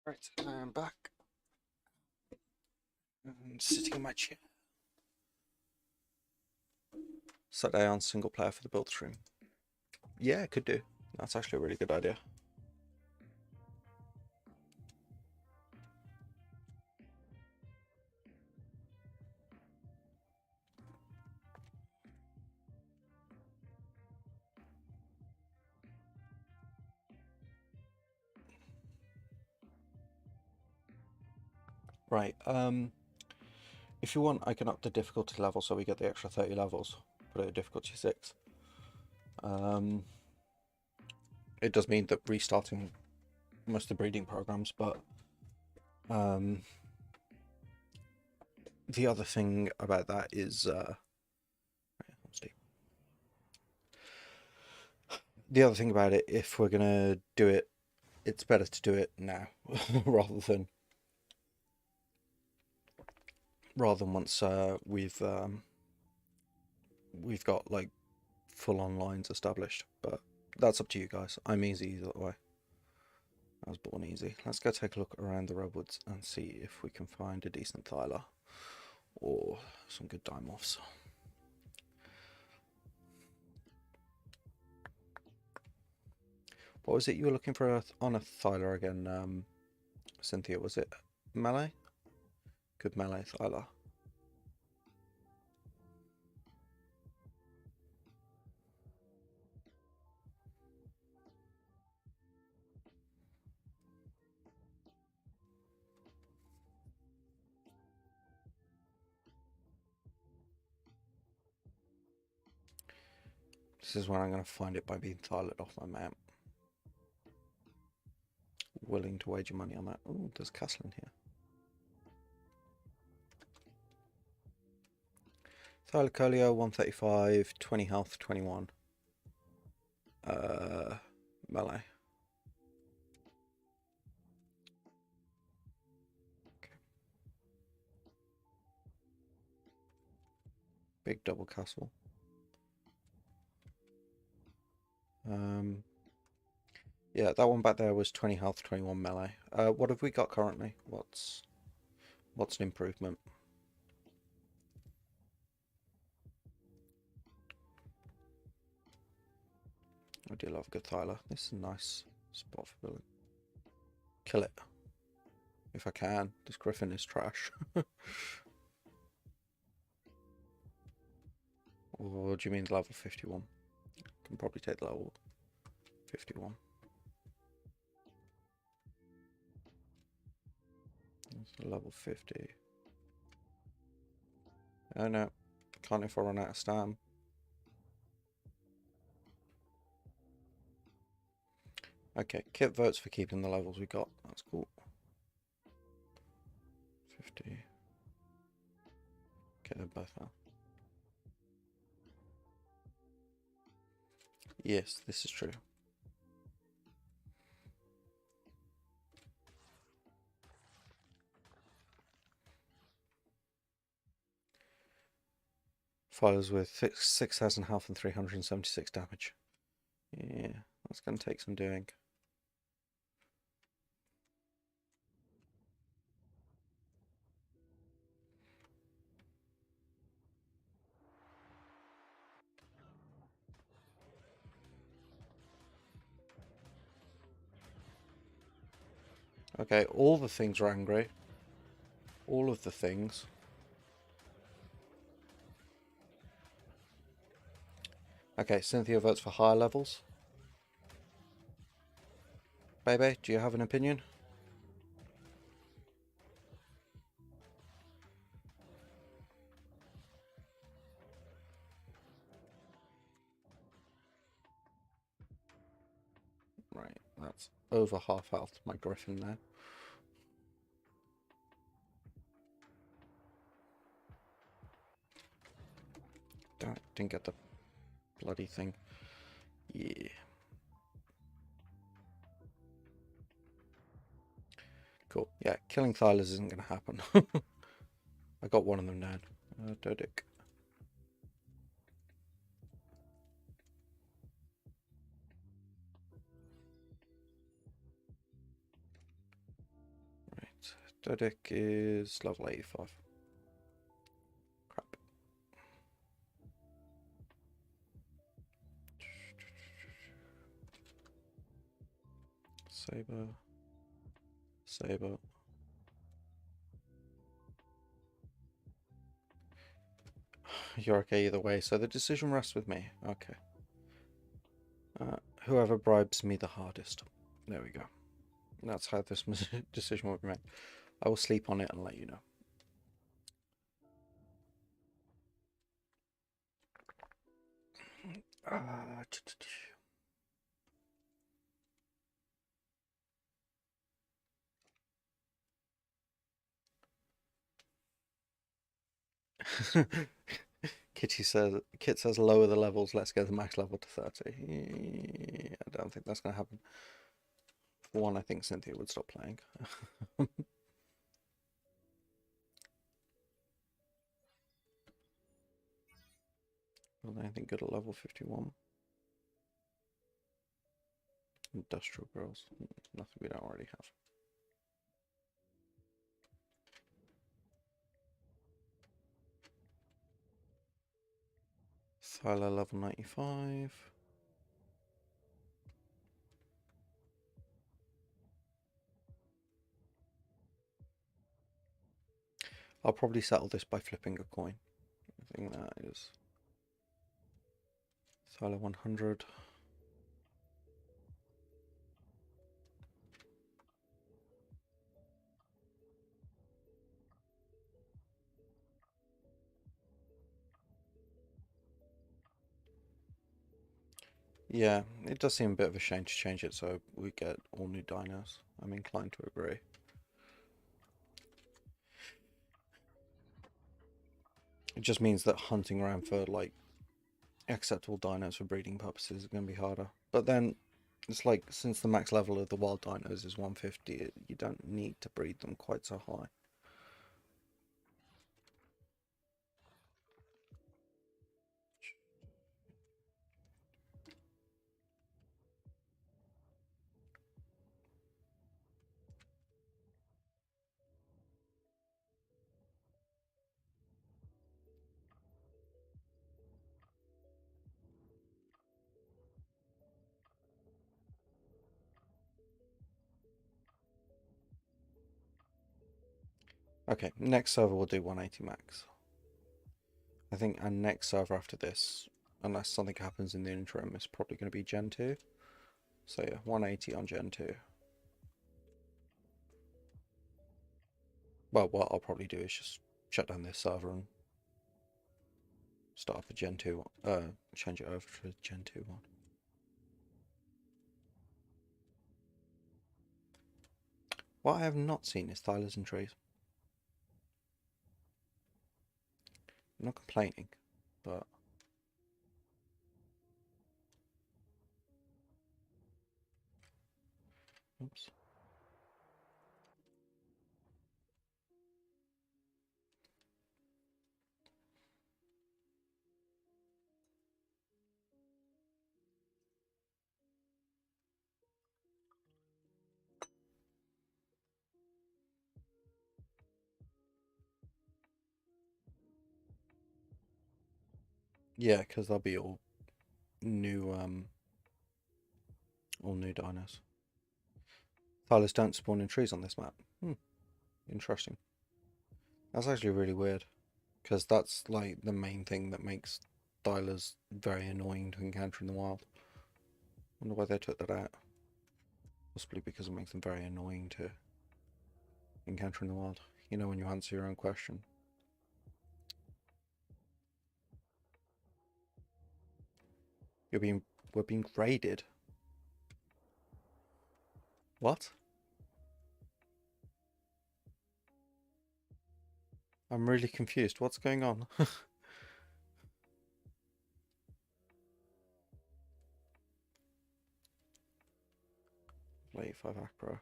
Right, I'm back. And sitting in my chair. Saturday on single player for the build stream. Yeah, could do. That's actually a really good idea. Right, if you want, I can up the difficulty level so we get the extra 30 levels. Put it at difficulty 6. It does mean that restarting most of the breeding programs, but the other thing about that is the other thing about it, if we're gonna do it, it's better to do it now rather than once we've got like full-on lines established. But that's up to you guys. I'm easy either way. I was born easy. Let's go take a look around the redwoods and see if we can find a decent thyla or some good dimorphs. What was it you were looking for on a thyla again, Cynthia? Was it melee? Good melee thyla. This is when I'm going to find it by being thylaed off my map. Willing to wager money on that. Oh, there's a castle in here. Thylacoleo, 135, 20 health, 21. Melee. Okay. Big double castle. Yeah, that one back there was 20 health, 21 melee. What have we got currently? What's an improvement? I do love a good thyla. This is a nice spot for building. Kill it. If I can. This griffin is trash. Or do you mean level 51? Can probably take the level 51. That's level 50. Oh no. Can't if I run out of stam. Okay, Kit votes for keeping the levels we got. That's cool. 50. Okay, they're both out. Yes, this is true. Fires with 6,000 health and 376 damage. Yeah, that's going to take some doing. Okay, all the things are angry. All of the things. Okay, Cynthia votes for higher levels. Baby, do you have an opinion? Right, that's over half health, my griffin there. Damn it, didn't get the bloody thing. Yeah. Cool. Yeah, killing Thylas isn't going to happen. I got one of them down. Dodic. Dodic is level 85. Crap. Saber. Saber. You're okay either way, so the decision rests with me. Okay. Whoever bribes me the hardest. There we go. That's how this decision will be made. I will sleep on it and let you know. Kit says lower the levels, let's get the max level to 30. I don't think that's going to happen. For one, I think Cynthia would stop playing. Well, anything good at level 51? Industrial girls. Nothing we don't already have. Thyla level 95. I'll probably settle this by flipping a coin. I think that is Thyla 100. Yeah, it does seem a bit of a shame to change it so we get all new dinos. I'm inclined to agree. It just means that hunting around for like acceptable dinos for breeding purposes is going to be harder. But then it's like, since the max level of the wild dinos is 150, you don't need to breed them quite so high. Okay, next server we'll do 180 max. I think our next server after this, unless something happens in the interim, is probably going to be Gen 2. So yeah, 180 on Gen 2. Well, what I'll probably do is just shut down this server and start up a Gen 2, change it over to Gen 2 one. What I have not seen is Thylas and trees. I'm not complaining, but oops. Yeah, because they'll be all new dinos. Thylas don't spawn in trees on this map. Interesting. That's actually really weird, because that's like the main thing that makes Thylas very annoying to encounter in the wild. Wonder why they took that out. Possibly because it makes them very annoying to encounter in the wild. You know, when you answer your own question. We're being raided. What? I'm really confused. What's going on? Late 5 Acro.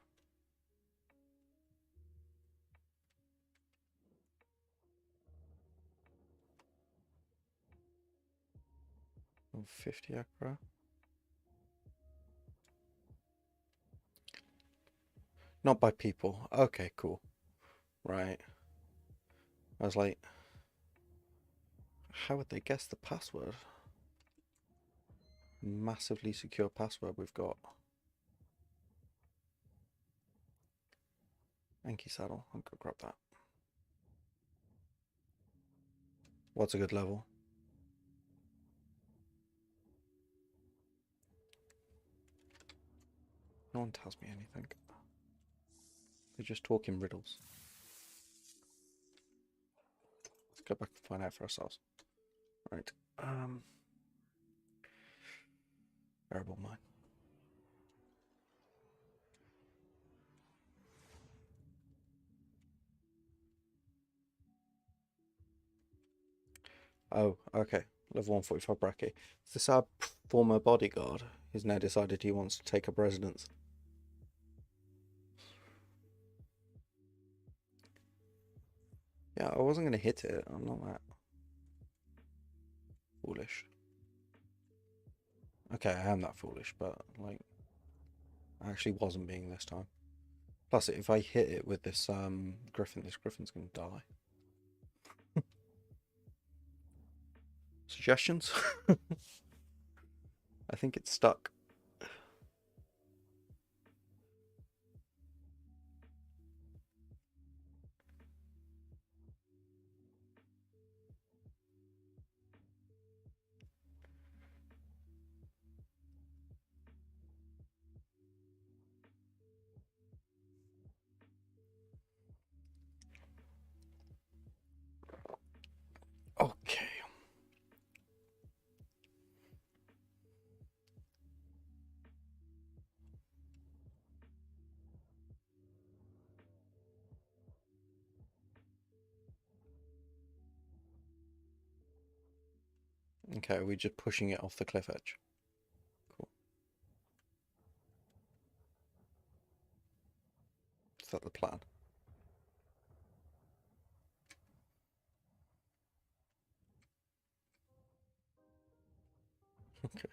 Oh, 50 Acro. Not by people. Okay, cool. Right. I was like, how would they guess the password? Massively secure password we've got. Anki saddle. I'll go grab that. What's a good level? No one tells me anything. They just talk in riddles. Let's go back and find out for ourselves. Right. Variable mine. Oh, okay. Level 145 Bracky. Is this our former bodyguard? He's now decided he wants to take up residence. Yeah, I wasn't going to hit it. I'm not that foolish. Okay, I am that foolish, but, like, I actually wasn't being this time. Plus, if I hit it with this griffin, this griffin's going to die. Suggestions? I think it's stuck. Okay. Okay, we're just pushing it off the cliff edge. Cool. Is that the plan? Okay.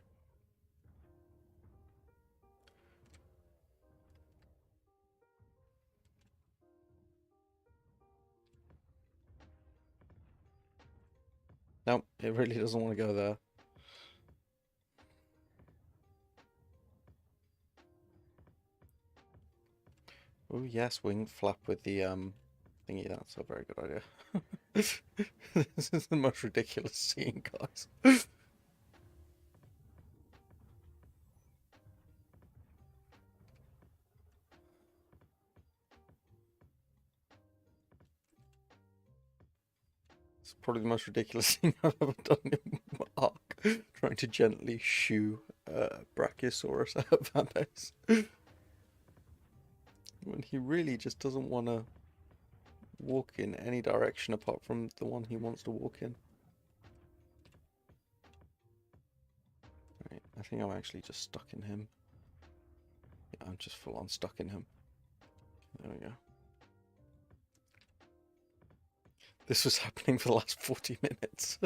Nope, it really doesn't want to go there. Oh yes, wing flap with the thingy. That's a very good idea. This is the most ridiculous scene, guys. It's probably the most ridiculous thing I've ever done in Ark. Trying to gently shoo Brachiosaurus out of our base. When he really just doesn't want to walk in any direction apart from the one he wants to walk in. Right, I think I'm actually just stuck in him. Yeah, I'm just full on stuck in him. There we go. This was happening for the last 40 minutes.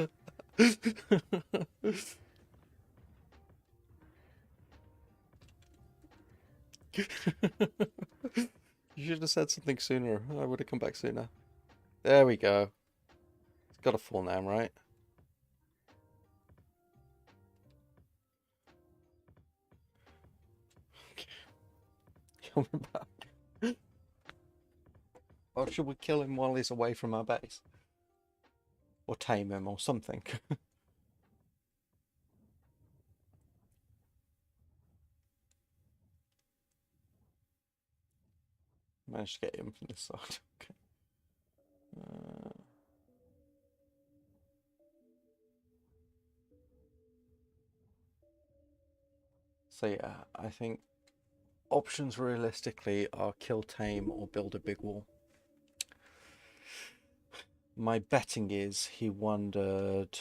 You should have said something sooner. I would have come back sooner. There we go. It's got a full name, right? Coming back. Or should we kill him while he's away from our base? Or tame him or something. Managed to get him from this side. Okay. So yeah, I think options realistically are kill, tame, or build a big wall. My betting is he wandered...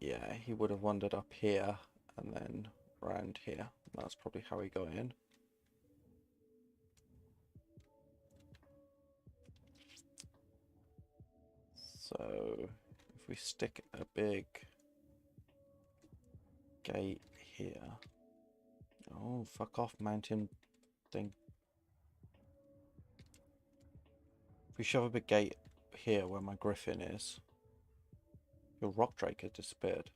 Yeah, he would have wandered up here and then around here. That's probably how he got in. So if we stick a big gate here. Oh, fuck off, mountain thing. If we shove a big gate here where my griffin is, your rock drake has disappeared.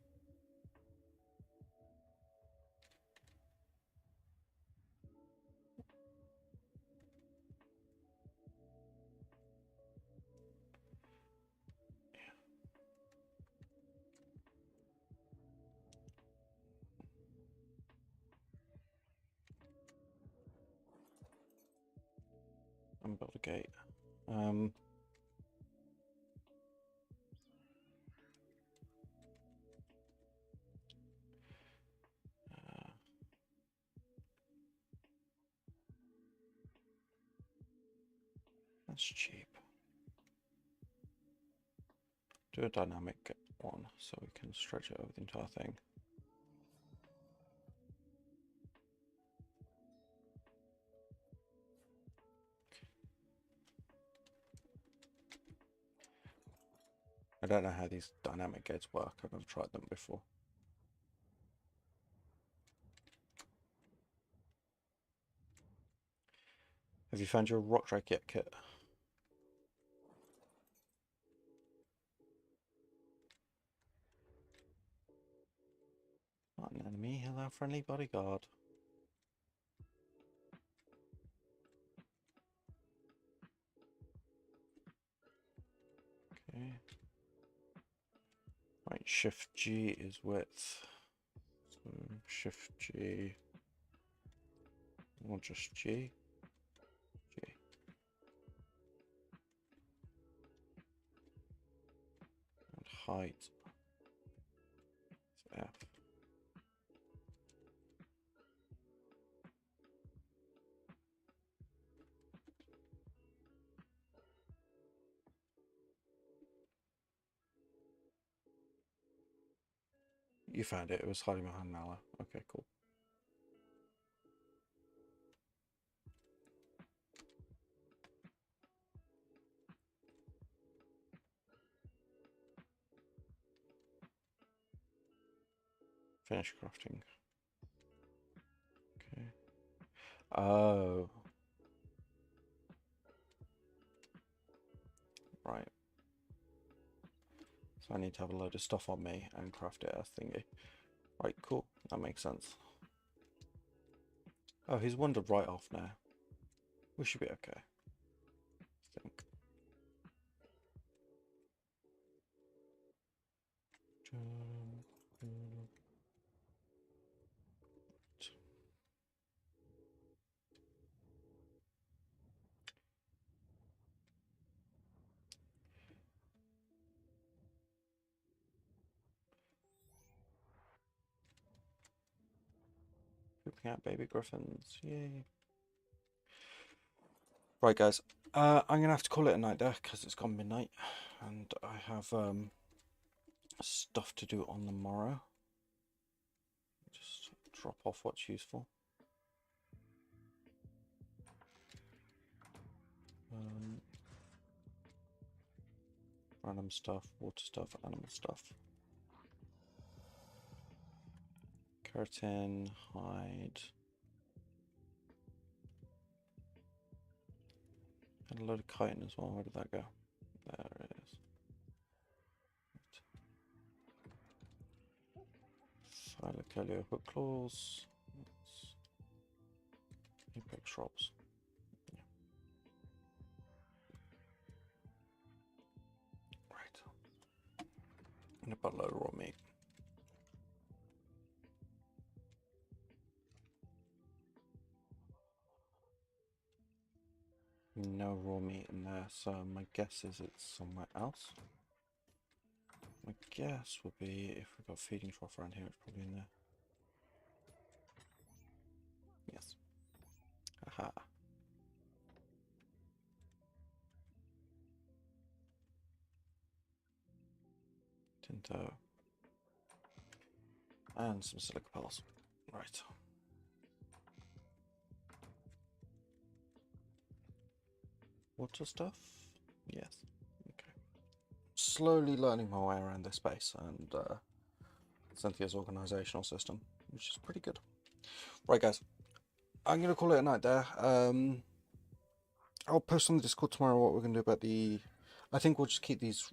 And build a gate. That's cheap. Do a dynamic one so we can stretch it over the entire thing. I don't know how these dynamic gates work. I've never tried them before. Have you found your rock drake yet, Kit? Not an enemy. Hello, friendly bodyguard. Okay. Right, Shift G is width. So Shift G. Or just G. G. And height is F. You found it. It was hiding behind Nala. Okay, cool. Finish crafting. Okay. Oh. Right. So I need to have a load of stuff on me and craft it as thingy. Right, cool. That makes sense. Oh, he's wandered right off now. We should be okay. I think. Pooping out baby griffins. Yay. Right, guys. I'm going to have to call it a night there because it's gone midnight. And I have stuff to do on the morrow. Just drop off what's useful. Random stuff, water stuff, animal stuff. Keratin, hide. Had a load of chitin as well. Where did that go? There it is. Thylacoleo hook claws. Apex shrubs. Yeah. Right. And a buttload of raw meat. No raw meat in there, so my guess is it's somewhere else. My guess would be if we've got feeding trough around here, it's probably in there. Yes. Aha. Tinto. And some silica pearls. Right. Water stuff? Yes. Okay. Slowly learning my way around this base and Cynthia's organizational system, which is pretty good. Right, guys. I'm going to call it a night there. I'll post on the Discord tomorrow what we're going to do about the... I think we'll just keep these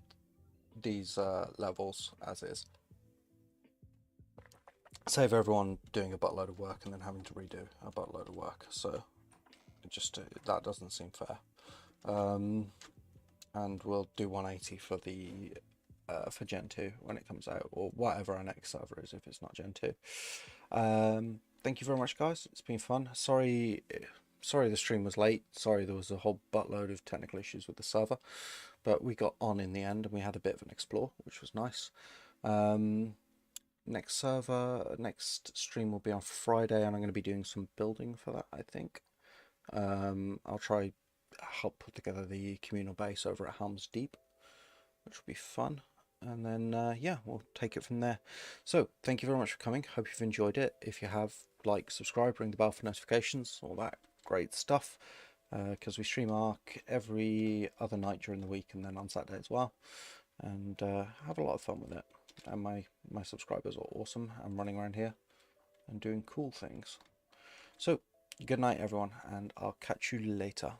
levels as is. Save everyone doing a buttload of work and then having to redo a buttload of work. So it just that doesn't seem fair. And we'll do 180 for the for Gen 2 when it comes out, or whatever our next server is if it's not Gen 2. Thank you very much, guys. It's been fun. Sorry the stream was late. Sorry there was a whole buttload of technical issues with the server, but we got on in the end and we had a bit of an explore, which was nice. Next stream will be on Friday, and I'm going to be doing some building for that, I think. I'll try help put together the communal base over at Helm's Deep, which will be fun. And then, yeah, we'll take it from there. So, thank you very much for coming. Hope you've enjoyed it. If you have, like, subscribe, ring the bell for notifications, all that great stuff. Because we stream Ark every other night during the week and then on Saturday as well. And have a lot of fun with it. And my subscribers are awesome. I'm running around here and doing cool things. So, good night, everyone, and I'll catch you later.